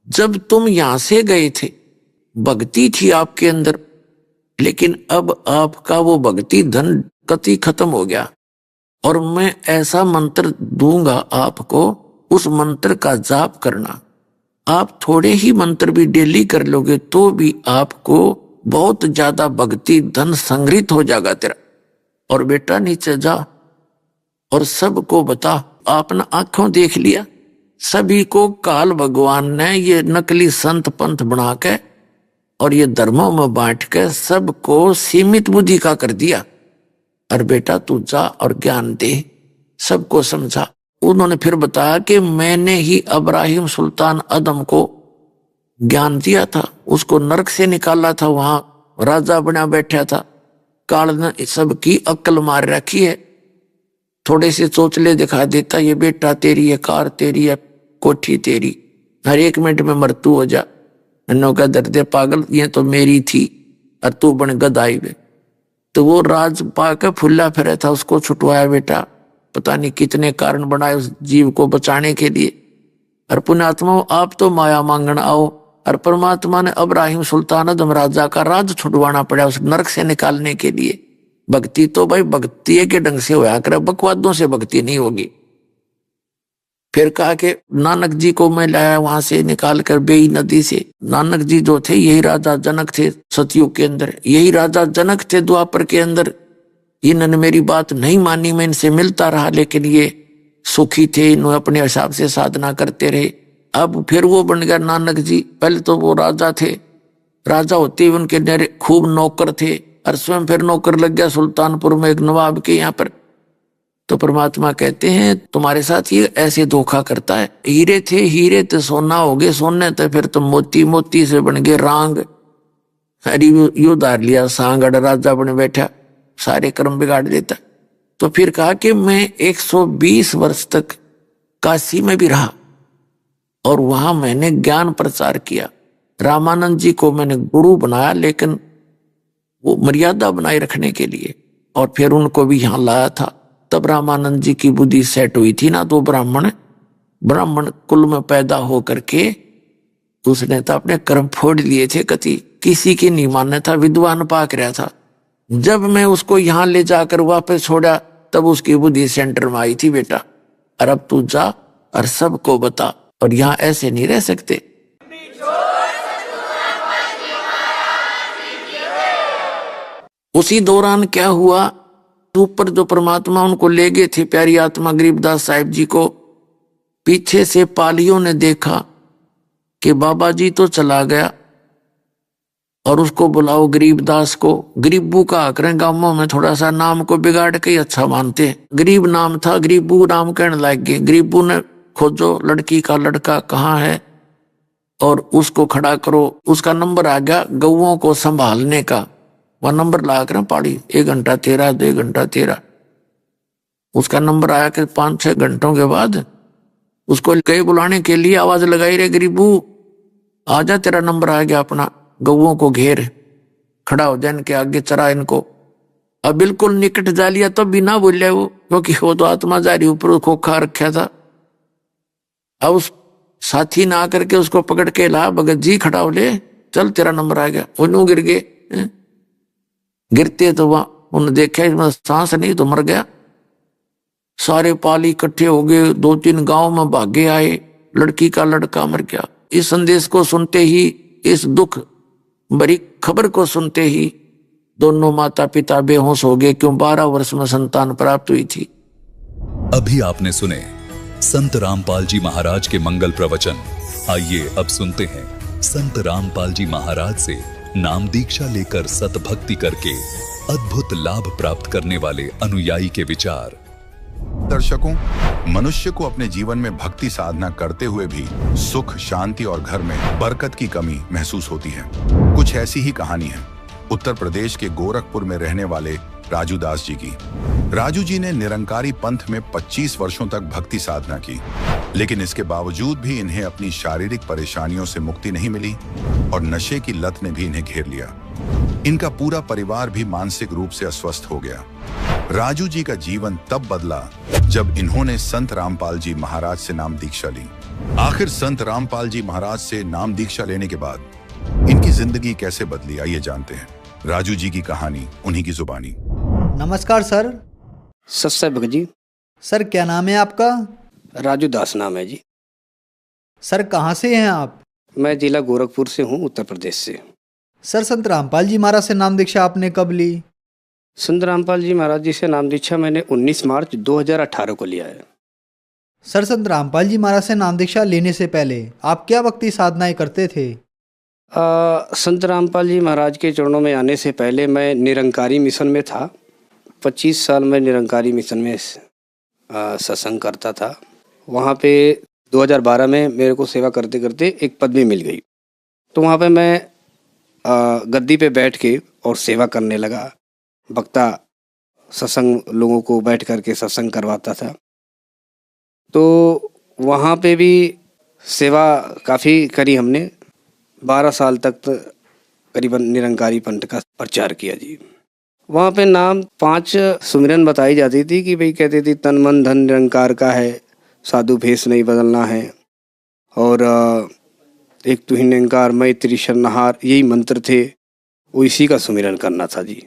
जब तुम यहां से गए थे भक्ति थी आपके अंदर, लेकिन अब आपका वो भक्ति धन कति खत्म हो गया, और मैं ऐसा मंत्र दूंगा आपको, उस मंत्र का जाप करना। आप थोड़े ही मंत्र भी डेली कर लोगे तो भी आपको बहुत ज्यादा भक्ति धन संग्रहित हो जाएगा तेरा। और बेटा नीचे जा और सबको बता। आपने आंखों देख लिया, सभी को काल भगवान ने ये नकली संत पंथ बना के और ये धर्मों में बांट के सबको सीमित बुद्धि का कर दिया। और बेटा तू जा और ज्ञान दे, सबको समझा। उन्होंने फिर बताया कि मैंने ही इब्राहिम सुल्तान अदम को ज्ञान दिया था, उसको नरक से निकाला था, वहां राजा बना बैठा था, काल ने सबकी अक्ल मार रखी है। थोड़े से चोचले दिखा देता, ये बेटा तेरी है, कार तेरी है, कोठी तेरी, हर 1 मिनट में मृत्यु हो जा। अन्नों का दर्द पागल, ये तो मेरी थी और तू बन गदाई में। तो वो राज पाकर फुल्ला फिरा था, उसको छुटवाया बेटा। पता नहीं कितने कारण बनाए उस जीव को बचाने के लिए। और पुण्यात्मा आप तो माया मांगण आओ, और परमात्मा ने इब्राहिम सुल्तान अदम राजा का राज छुटवाना पड़ा उस नरक से निकालने के लिए। भक्ति तो भाई भक्ति के ढंग से होया करे, बकवादों से भक्ति नहीं होगी। फिर कहा कि नानक जी को मैं लाया वहां से निकाल कर बेई नदी से। नानक जी जो थे यही राजा जनक थे सतयुग के अंदर, यही राजा जनक थे द्वापर के अंदर। इन्होंने मेरी बात नहीं मानी, मैं इनसे मिलता रहा, लेकिन ये सुखी थे, इन्होंने अपने हिसाब से साधना करते रहे। अब फिर वो बन गया नानक जी। पहले तो वो राजा थे, राजा होते हुए उनके खूब नौकर थे, और स्वयं फिर नौकर लग गया सुल्तानपुर में एक नवाब के यहाँ पर। तो परमात्मा कहते हैं तुम्हारे साथ ये ऐसे धोखा करता है। हीरे थे, हीरे तो सोना हो गए, सोने तो फिर तो मोती, मोती से बन गए रांग। अरे यू धार लिया सांगड़, राजा बने बैठा, सारे कर्म बिगाड़ देता। तो फिर कहा कि मैं 120 वर्ष तक काशी में भी रहा और वहां मैंने ज्ञान प्रचार किया। रामानंद जी को मैंने गुरु बनाया, लेकिन वो मर्यादा बनाए रखने के लिए, और फिर उनको भी यहां लाया था। तब रामानंद जी की बुद्धि सेट हुई थी ना, तो ब्राह्मण कुल में पैदा हो करके उसने तो अपने कर्म फोड़ लिए थे, कति किसी की नहीं मानना था, विद्वान पाक रहा था। जब मैं उसको यहां ले जाकर वापस छोड़ा तब उसकी बुद्धि सेंटर में आई थी, बेटा और अब तू जा और सबको बता, और यहां ऐसे नहीं रह सकते। उसी दौरान क्या हुआ, ऊपर जो परमात्मा उनको ले गए थे प्यारी आत्मा गरीबदास साहिब जी को, पीछे से पालियों ने देखा कि बाबा जी तो चला गया और उसको बुलाओ गरीबदास को। गरीबू का करें, गांवों में थोड़ा सा नाम को बिगाड़ के ही अच्छा मानते हैं। गरीब नाम था, गरीबू नाम कहने लग गए। गरीबू ने खोजो लड़की का लड़का कहाँ है और उसको खड़ा करो। उसका नंबर आ गया गौओं को संभालने का, वह नंबर ला कर पाड़ी 1 घंटा 13, 2 घंटा 13। उसका नंबर आया कि 5-6 घंटों के बाद उसको कई बुलाने के लिए आवाज लगाई, रे गरीबू आजा, तेरा नंबर आ गया, अपना गौओं को घेर, खड़ा हो जा, इनके आगे चरा इनको। अब बिल्कुल निकट जा लिया तब भी ना बोलिया वो, क्योंकि वो तो आत्मा जारी ऊपर खोखा रखा था। अब उस साथी ने आकर के उसको पकड़ के ला, भगत जी खड़ा हो ले, चल तेरा नंबर आ गया। वो गिर गए, गिरते तो वहां उन्होंने देखा इसमें सांस नहीं तो मर गया। सारे पाली इकट्ठे हो गए, 2-3 गांव में भागे आए, लड़की का लड़का मर गया। इस संदेश को सुनते ही, इस दुख भरी खबर को सुनते ही दोनों माता पिता बेहोश हो गए, क्यों 12 वर्ष में संतान प्राप्त हुई थी।
अभी आपने सुने संत रामपाल जी महाराज के मंगल प्रवचन। आइए अब सुनते हैं संत रामपाल जी महाराज से नाम दीक्षा लेकर सतभक्ति करके अद्भुत लाभ प्राप्त करने वाले अनुयायी के विचार।
दर्शकों, मनुष्य को अपने जीवन में भक्ति साधना करते हुए भी सुख, शांति और घर में बरकत की कमी महसूस होती है। कुछ ऐसी ही कहानी है उत्तर प्रदेश के गोरखपुर में रहने वाले राजू दास जी की। राजू जी ने निरंकारी पंथ में 25 वर्षों तक भक्ति साधना की, लेकिन इसके बावजूद भी इन्हें अपनी शारीरिक परेशानियों से मुक्ति नहीं मिली और नशे की लत ने भी इन्हें घेर लिया। इनका पूरा परिवार भी मानसिक रूप से अस्वस्थ हो गया। राजू जी का जीवन तब बदला जब इन्होंने संत रामपाल जी महाराज से नाम दीक्षा ली। आखिर संत रामपाल जी महाराज से नाम दीक्षा लेने के बाद इनकी जिंदगी कैसे बदली, आइए जानते हैं राजू जी की कहानी उन्हीं की जुबानी।
नमस्कार सर।
सत्सय भगत जी।
सर क्या नाम है आपका?
राजू दास नाम है जी।
सर कहाँ से हैं आप?
मैं जिला गोरखपुर से हूँ, उत्तर प्रदेश से।
सर संत रामपाल जी महाराज से नाम दीक्षा आपने कब ली?
संत रामपाल जी महाराज जी से नाम दीक्षा मैंने 19 मार्च 2018 को लिया है।
सर संत रामपाल जी महाराज से नाम दीक्षा लेने से पहले आप क्या भक्ति साधनाएं करते थे?
संत रामपाल जी महाराज के चरणों में आने से पहले मैं निरंकारी मिशन में था। 25 साल मैं निरंकारी मिशन में सत्संग करता था। वहाँ पे 2012 में मेरे को सेवा करते करते एक पदवी मिल गई, तो वहाँ पे मैं गद्दी पे बैठ के और सेवा करने लगा। वक्ता सत्संग लोगों को बैठ करके सत्संग करवाता था, तो वहाँ पे भी सेवा काफ़ी करी हमने। 12 साल तक करीबन निरंकारी पंथ का प्रचार किया जी। वहाँ पे नाम 5 सुमिरन बताई जाती थी कि भाई कहते थे तन मन धन निरंकार का है, साधु भेष नहीं बदलना है, और एक तू ही निरंकार मैं तेरी शरणहार, यही मंत्र थे, वो इसी का सुमिरन करना था जी।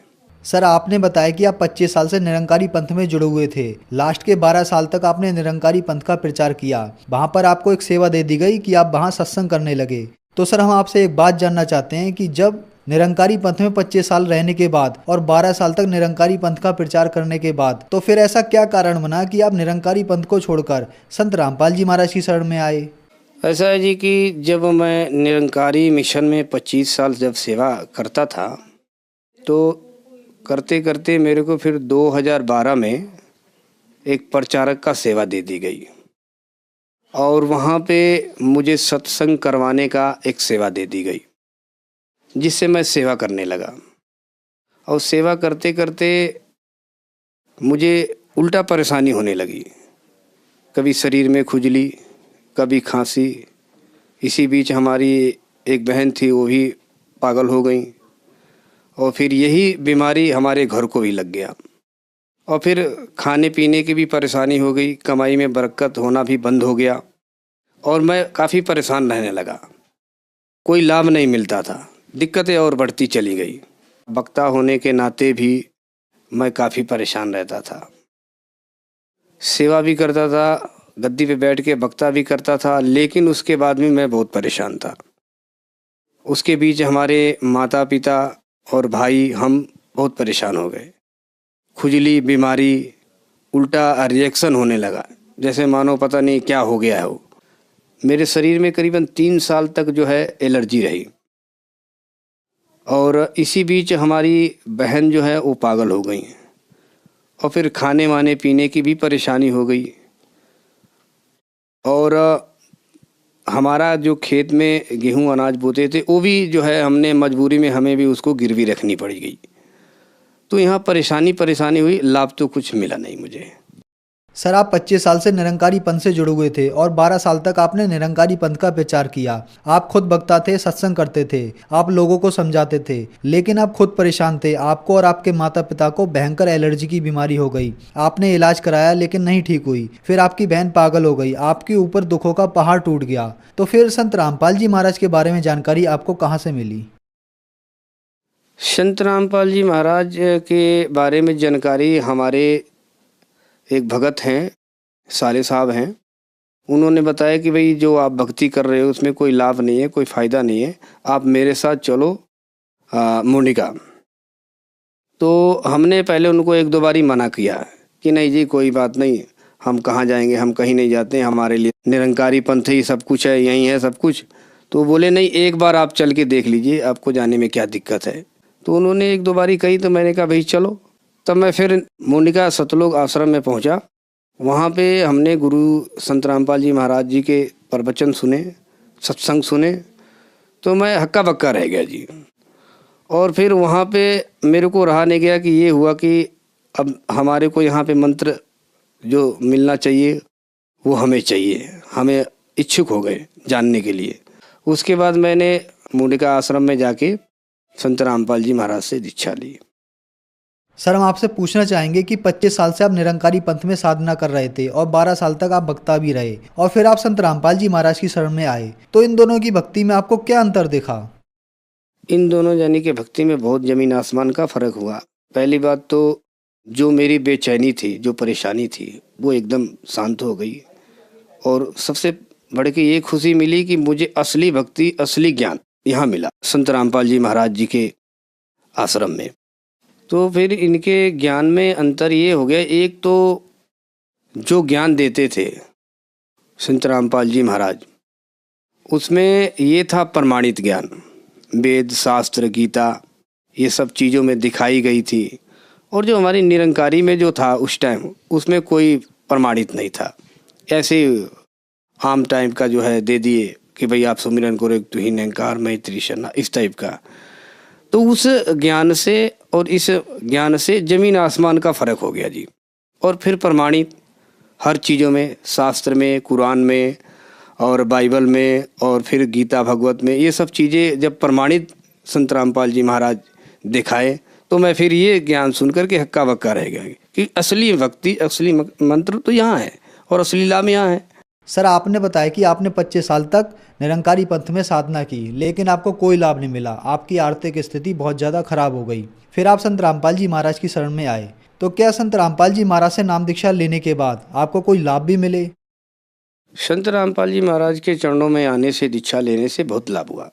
सर आपने बताया कि आप 25 साल से निरंकारी पंथ में जुड़े हुए थे। लास्ट के 12 साल तक आपने निरंकारी पंथ का प्रचार किया। वहाँ पर आपको एक सेवा दे दी गई कि आप वहाँ सत्संग करने लगे। तो सर हम आपसे एक बात जानना चाहते हैं कि जब निरंकारी पंथ में 25 साल रहने के बाद और 12 साल तक निरंकारी पंथ का प्रचार करने के बाद तो फिर ऐसा क्या कारण बना कि आप निरंकारी पंथ को छोड़कर संत रामपाल जी महाराज की शरण में आए?
ऐसा है जी कि जब मैं निरंकारी मिशन में 25 साल जब सेवा करता था तो करते करते मेरे को फिर 2012 में एक प्रचारक का सेवा दे दी गई और वहाँ पे मुझे सत्संग करवाने का एक सेवा दे दी गई, जिससे मैं सेवा करने लगा। और सेवा करते करते मुझे उल्टा परेशानी होने लगी, कभी शरीर में खुजली, कभी खांसी। इसी बीच हमारी एक बहन थी, वो भी पागल हो गई और फिर यही बीमारी हमारे घर को भी लग गया। और फिर खाने पीने की भी परेशानी हो गई, कमाई में बरकत होना भी बंद हो गया और मैं काफ़ी परेशान रहने लगा। कोई लाभ नहीं मिलता था, दिक्कतें और बढ़ती चली गई। वक्ता होने के नाते भी मैं काफ़ी परेशान रहता था। सेवा भी करता था, गद्दी पे बैठ के वक्ता भी करता था, लेकिन उसके बाद भी मैं बहुत परेशान था। उसके बीच हमारे माता पिता और भाई हम बहुत परेशान हो गए। खुजली, बीमारी, उल्टा रिएक्शन होने लगा, जैसे मानो पता नहीं क्या हो गया है। मेरे शरीर में करीबन 3 साल तक जो है एलर्जी रही और इसी बीच हमारी बहन जो है वो पागल हो गई और फिर खाने वाने पीने की भी परेशानी हो गई। और हमारा जो खेत में गेहूं अनाज बोते थे वो भी जो है हमने मजबूरी में हमें भी उसको गिरवी रखनी पड़ गई। तो यहाँ परेशानी हुई, लाभ तो कुछ मिला नहीं मुझे।
सर आप 25 साल से निरंकारी पंथ से जुड़े हुए थे और 12 साल तक आपने निरंकारी पंथ का प्रचार किया। आप खुद वक्ता थे, सत्संग करते थे, आप लोगों को समझाते थे, लेकिन आप खुद परेशान थे। आपको और आपके माता पिता को भयंकर एलर्जी की बीमारी हो गई। आपने इलाज कराया लेकिन नहीं ठीक हुई। फिर आपकी बहन पागल हो गई, आपके ऊपर दुखों का पहाड़ टूट गया। तो फिर संत रामपाल जी महाराज के बारे में जानकारी आपको कहाँ से मिली?
संत रामपाल जी महाराज के बारे में जानकारी हमारे एक भगत हैं, साले साहब हैं, उन्होंने बताया कि भाई जो आप भक्ति कर रहे हो उसमें कोई लाभ नहीं है, कोई फ़ायदा नहीं है, आप मेरे साथ चलो मोनिका। तो हमने पहले उनको 1-2 बारी मना किया कि नहीं जी कोई बात नहीं, हम कहाँ जाएंगे, हम कहीं नहीं जाते, हमारे लिए निरंकारी पंथ ही सब कुछ है, यहीं है सब कुछ। तो बोले नहीं, एक बार आप चल के देख लीजिए, आपको जाने में क्या दिक्कत है। तो उन्होंने 1-2 बारी कही तो मैंने कहा भाई चलो। तब मैं फिर मोनिका सतलोक आश्रम में पहुंचा। वहाँ पे हमने गुरु संत रामपाल जी महाराज जी के प्रवचन सुने, सत्संग सुने, तो मैं हक्का बक्का रह गया जी। और फिर वहाँ पे मेरे को रहा नहीं गया कि ये हुआ कि अब हमारे को यहाँ पे मंत्र जो मिलना चाहिए वो हमें चाहिए, हमें इच्छुक हो गए जानने के लिए। उसके बाद मैंने मोनिका आश्रम में जाके संत रामपाल जी महाराज से दीक्षा ली।
सर हम आपसे पूछना चाहेंगे कि 25 साल से आप निरंकारी पंथ में साधना कर रहे थे और 12 साल तक आप वक्ता भी रहे और फिर आप संत रामपाल जी महाराज की शरण में आए, तो इन दोनों की भक्ति में आपको क्या अंतर देखा?
इन दोनों जानी के भक्ति में बहुत ज़मीन आसमान का फ़र्क हुआ। पहली बात तो जो मेरी बेचैनी थी, जो परेशानी थी, वो एकदम शांत हो गई। और सबसे बढ़ के ये खुशी मिली कि मुझे असली भक्ति, असली ज्ञान यहाँ मिला संत रामपाल जी महाराज जी के आश्रम में। तो फिर इनके ज्ञान में अंतर ये हो गया, एक तो जो ज्ञान देते थे संत रामपाल जी महाराज, उसमें ये था प्रमाणित ज्ञान, वेद शास्त्र गीता ये सब चीज़ों में दिखाई गई थी। और जो हमारी निरंकारी में जो था उस टाइम, उसमें कोई प्रमाणित नहीं था, ऐसे आम टाइप का जो है दे दिए कि भाई आप सुमिरन करो तू ही निरंकार मैं त्रिशरणा, इस टाइप का। तो उस ज्ञान से और इस ज्ञान से ज़मीन आसमान का फ़र्क हो गया जी। और फिर प्रमाणित हर चीज़ों में, शास्त्र में, कुरान में और बाइबल में और फिर गीता भगवत में, ये सब चीज़ें जब प्रमाणित संत रामपाल जी महाराज दिखाए तो मैं फिर ये ज्ञान सुन कर के हक्का बक्का रह गया कि असली भक्ति, असली मंत्र तो यहाँ है और असली लाभ यहाँ है।
सर, आपने बताया कि आपने 25 साल तक निरंकारी पंथ में साधना की, लेकिन आपको कोई लाभ नहीं मिला। आपकी आर्थिक स्थिति बहुत ज़्यादा खराब हो गई। फिर आप संत रामपाल जी महाराज की शरण में आए। तो क्या संत रामपाल जी महाराज से नाम दीक्षा लेने के बाद आपको कोई लाभ भी मिले?
संत रामपाल जी महाराज के चरणों में आने से, दीक्षा लेने से बहुत लाभ हुआ।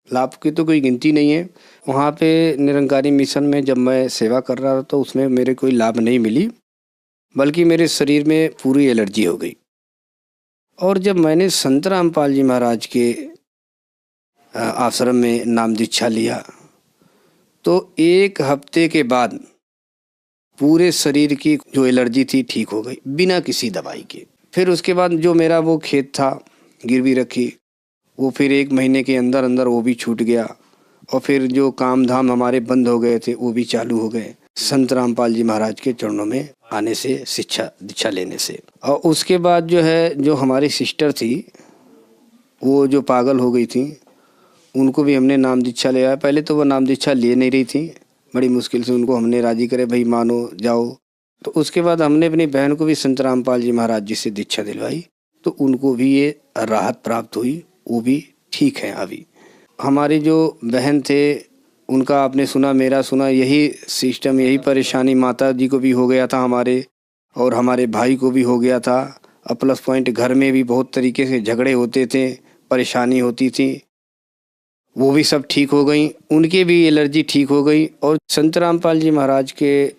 लाभ की तो कोई गिनती नहीं है। वहाँ पे निरंकारी मिशन में जब मैं सेवा कर रहा था तो उसमें मेरे कोई लाभ नहीं मिली, बल्कि मेरे शरीर में पूरी एलर्जी हो गई। और जब मैंने संत रामपाल जी महाराज के आश्रम में नाम दीक्षा लिया तो 1 हफ्ते के बाद पूरे शरीर की जो एलर्जी थी ठीक हो गई, बिना किसी दवाई के। फिर उसके बाद जो मेरा वो खेत था गिरवी रखी, वो फिर 1 महीने के अंदर अंदर वो भी छूट गया। और फिर जो काम धाम हमारे बंद हो गए थे वो भी चालू हो गए संत रामपाल जी महाराज के चरणों में आने से, शिक्षा दीक्षा लेने से। और उसके बाद जो है, जो हमारी सिस्टर थी वो जो पागल हो गई थी, उनको भी हमने नाम दीक्षा लिया। पहले तो वो नाम दीक्षा ले नहीं रही थी, बड़ी मुश्किल से उनको हमने राजी करे, भाई मानो जाओ। तो उसके बाद हमने अपनी बहन को भी संत रामपाल जी महाराज जी से दीक्षा दिलवाई, तो उनको भी ये राहत प्राप्त हुई, वो भी ठीक है। अभी हमारी जो बहन थे उनका आपने सुना, मेरा सुना, यही सिस्टम, यही परेशानी माता जी को भी हो गया था हमारे, और हमारे भाई को भी हो गया था। और प्लस पॉइंट घर में भी बहुत तरीके से झगड़े होते थे, परेशानी होती थी, वो भी सब ठीक हो गई, उनकी भी एलर्जी ठीक हो गई। और संत रामपाल जी महाराज के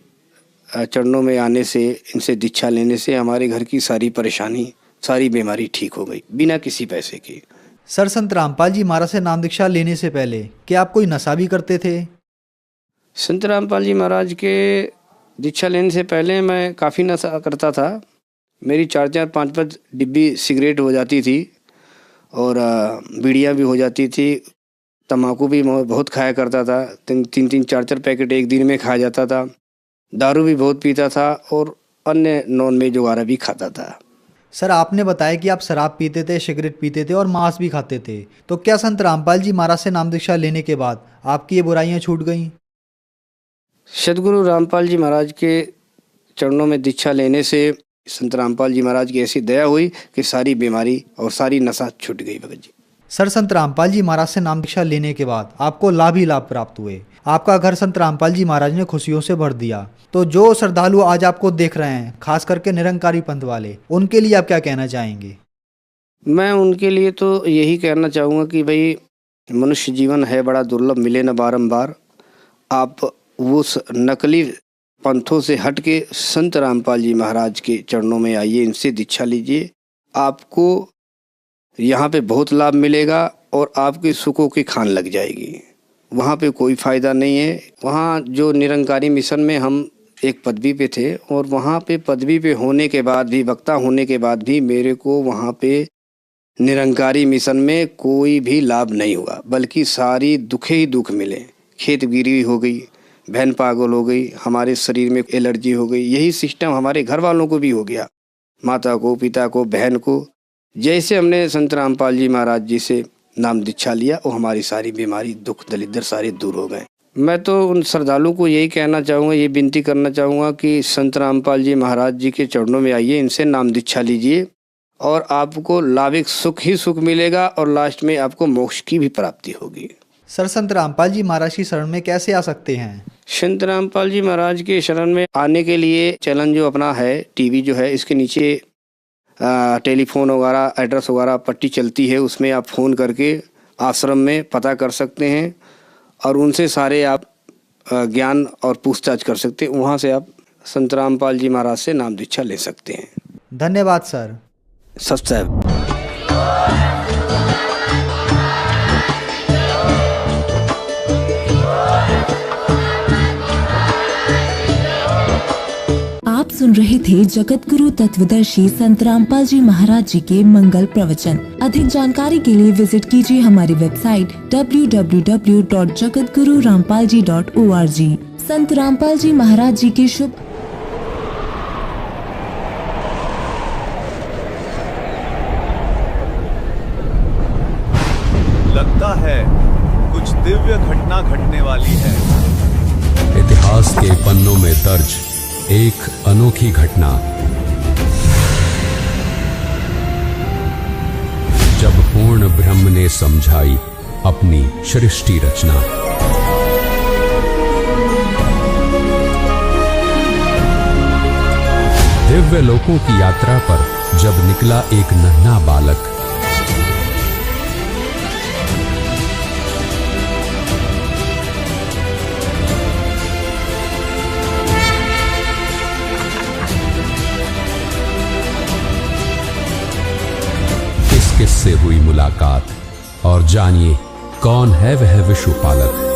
चरणों में आने से, इनसे दीक्षा लेने से हमारे घर की सारी परेशानी, सारी बीमारी ठीक हो गई, बिना किसी पैसे की।
सर, संत रामपाल जी महाराज से नाम दीक्षा लेने से पहले क्या आप कोई नशा भी करते थे?
संत रामपाल जी महाराज के दीक्षा लेने से पहले मैं काफ़ी नशा करता था। मेरी 4-4, 5-5 डिब्बी सिगरेट हो जाती थी, और बीड़ियाँ भी हो जाती थी। तम्बाकू भी बहुत खाया करता था, 3-3, 4-4 पैकेट एक दिन में खा जाता था। दारू भी बहुत पीता था, और अन्य नॉन वेज वगैरह भी खाता था।
सर, आपने बताया कि आप शराब पीते थे, सिगरेट पीते थे और मांस भी खाते थे। तो क्या संत रामपाल जी महाराज से नाम दीक्षा लेने के बाद आपकी ये बुराइयां छूट गईं?
सदगुरु रामपाल जी महाराज के चरणों में दीक्षा लेने से संत रामपाल जी महाराज की ऐसी दया हुई कि सारी बीमारी और सारी नशा छूट गई भगत जी।
सर, संत रामपाल जी महाराज से नाम दीक्षा लेने के बाद आपको लाभ ही लाभ प्राप्त हुए। आपका घर संत रामपाल जी महाराज ने खुशियों से भर दिया। तो जो श्रद्धालु आज आपको देख रहे हैं, खास करके निरंकारी पंथ वाले, उनके लिए आप क्या कहना चाहेंगे?
मैं उनके लिए तो यही कहना चाहूँगा कि भाई, मनुष्य जीवन है बड़ा दुर्लभ, मिले न बारंबार। आप उस नकली पंथों से हट के संत रामपाल जी महाराज के चरणों में आइए, इनसे दीक्षा लीजिए। आपको यहाँ पे बहुत लाभ मिलेगा और आपके सुखों की खान लग जाएगी। वहाँ पे कोई फ़ायदा नहीं है। वहाँ जो निरंकारी मिशन में हम एक पदवी पे थे, और वहाँ पे पदवी पे होने के बाद भी, वक्ता होने के बाद भी मेरे को वहाँ पे निरंकारी मिशन में कोई भी लाभ नहीं हुआ, बल्कि सारी दुखे ही दुख मिले। खेत गिरी हो गई, बहन पागल हो गई, हमारे शरीर में एलर्जी हो गई। यही सिस्टम हमारे घर वालों को भी हो गया, माता को, पिता को, बहन को। जैसे हमने संत रामपाल जी महाराज जी से नाम दीक्षा लिया, वो हमारी सारी बीमारी, दुख दलिद्र सारे दूर हो गए। मैं तो उन श्रद्धालुओं को यही कहना चाहूँगा, ये विनती करना चाहूँगा कि संत रामपाल जी महाराज जी के चरणों में आइए, इनसे नाम दीक्षा लीजिए, और आपको लाभिक सुख ही सुख मिलेगा, और लास्ट में आपको मोक्ष की भी प्राप्ति होगी।
सर, संत रामपाल जी महाराज की शरण में कैसे आ सकते हैं?
संत रामपाल जी महाराज के शरण में आने के लिए चैनल जो अपना है, टीवी जो है, इसके नीचे टेलीफोन वगैरह, एड्रेस वगैरह पट्टी चलती है, उसमें आप फ़ोन करके आश्रम में पता कर सकते हैं, और उनसे सारे आप ज्ञान और पूछताछ कर सकते हैं। वहाँ से आप संत रामपाल जी महाराज से नाम दीक्षा ले सकते हैं।
धन्यवाद सर।
सब्सक्राइब।
आप सुन रहे थे जगत गुरु तत्वदर्शी संत रामपाल जी महाराज जी के मंगल प्रवचन। अधिक जानकारी के लिए विजिट कीजिए हमारी वेबसाइट www.jagatgururampalji.org। संत रामपाल जी महाराज जी के शुभ
लगता है कुछ दिव्य घटना घटने वाली है।
इतिहास के पन्नों में दर्ज एक अनोखी घटना। पूर्ण ब्रह्म ने समझाई अपनी सृष्टि रचना। दिव्य लोकों की यात्रा पर जब निकला एक नन्हा बालक, किससे हुई मुलाकात और जानिए कौन है वह विश्वपालक।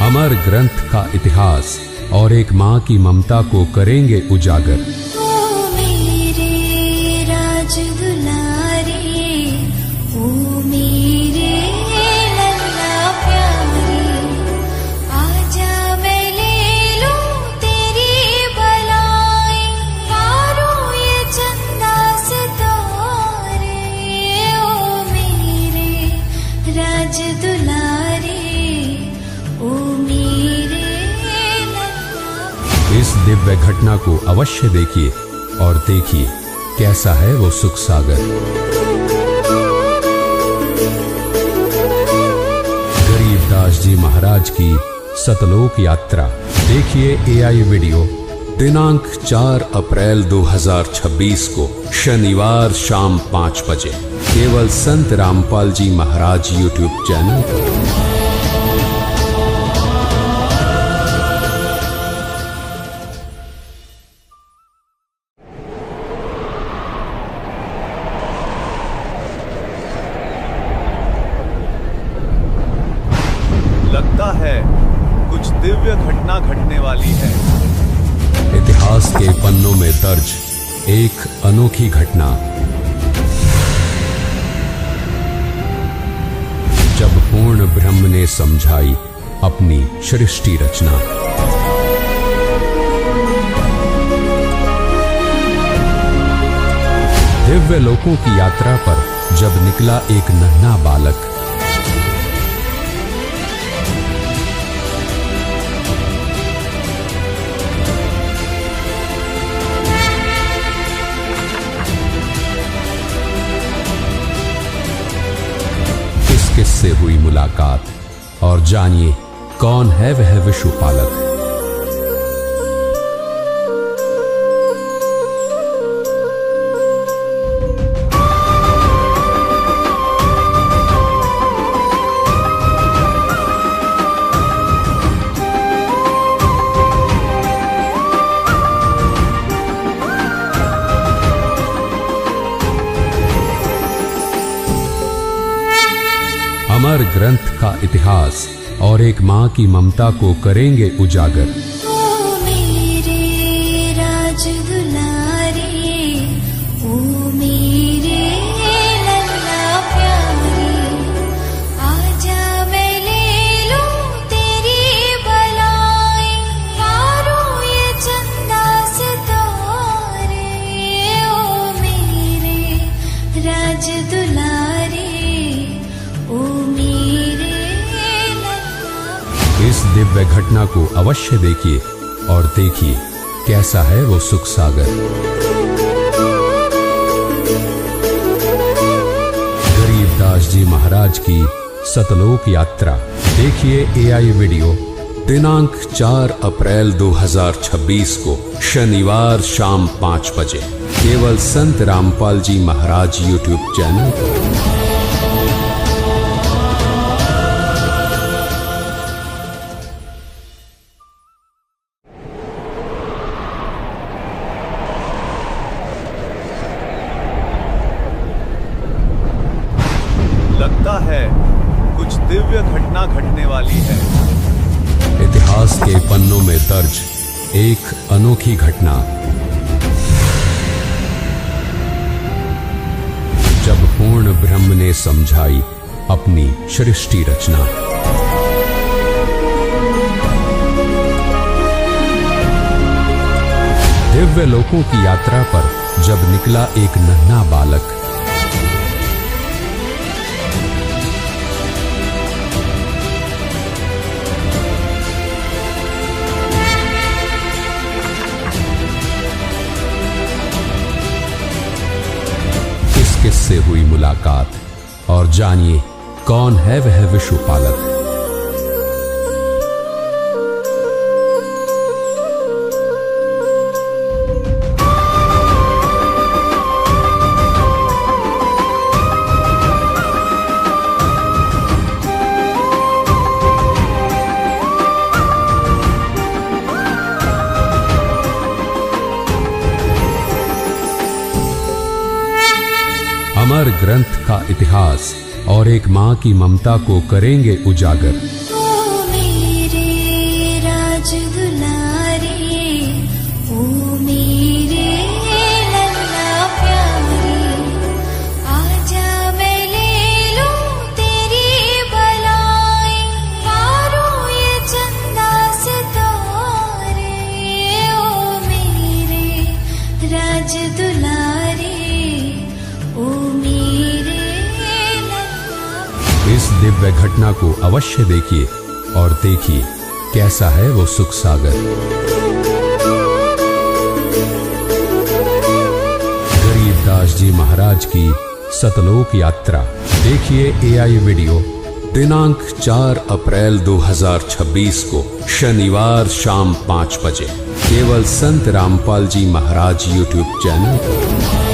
अमर ग्रंथ का इतिहास और एक मां की ममता को करेंगे उजागर।
ओ मेरे राज दुलारे, ओ मेरे लल्ला प्यारे, आजा मैं ले लूं तेरी बलाएं, मारूं ये चंदा सितारे। ओ मेरे राज दुलारे, ओ मेरे
इस दिव्य घटना को अवश्य देखिए और देखिए कैसा है वो सुख सागर। गरीबदास जी महाराज की सतलोक यात्रा देखिए एआई वीडियो दिनांक 4 अप्रैल 2026 को शनिवार शाम 5 बजे केवल संत रामपाल जी महाराज यूट्यूब चैनल पर।
लगता है कुछ दिव्य घटना घटने वाली है।
इतिहास के पन्नों में दर्ज एक अनोखी घटना। जब पूर्ण ब्रह्म ने समझाई अपनी सृष्टि रचना। दिव्य लोकों की यात्रा पर जब निकला एक नन्हा बालक, किससे हुई मुलाकात और जानिए कौन है वह विश्वपालक। अमर ग्रंथ का इतिहास और एक मां की ममता को करेंगे उजागर।
ओ मेरे राज दुलारे, ओ मेरे लल्ला प्यारे, आजा मैं ले लूं तेरी बलाएं, मारूं ये चंदा सितारे। ओ मेरे राज दुलारे, ओ मेरे
इस दिव्य घटना को अवश्य देखिए और देखिए कैसा है वो सुख सागर। गरीबदास जी महाराज की सतलोक यात्रा देखिए एआई वीडियो दिनांक 4 अप्रैल 2026 को शनिवार शाम 5 बजे केवल संत रामपाल जी महाराज यूट्यूब चैनल पर।
लगता है कुछ दिव्य घटना घटने वाली है।
इतिहास के पन्नों में दर्ज एक अनोखी घटना। जब पूर्ण ब्रह्म ने समझाई अपनी सृष्टि रचना। दिव्य लोकों की यात्रा पर जब निकला एक नन्हा बालक, किससे हुई मुलाकात और जानिए कौन है वह विश्वपालक। अमर ग्रंथ का इतिहास और एक मां की ममता को करेंगे उजागर।
ओ मेरे राज दुलारे, ओ मेरे लल्ला प्यारे, आजा मैं ले लूं तेरी भलाई, मारूं ये चंदा सितारे। ओ मेरे राज दुलारे,
इस दिव्य घटना को अवश्य देखिए और देखिए कैसा है वो सुख सागर। गरीबदास जी महाराज की सतलोक यात्रा देखिए एआई वीडियो दिनांक 4 अप्रैल 2026 को शनिवार शाम 5 बजे केवल संत रामपाल जी महाराज यूट्यूब चैनल पर।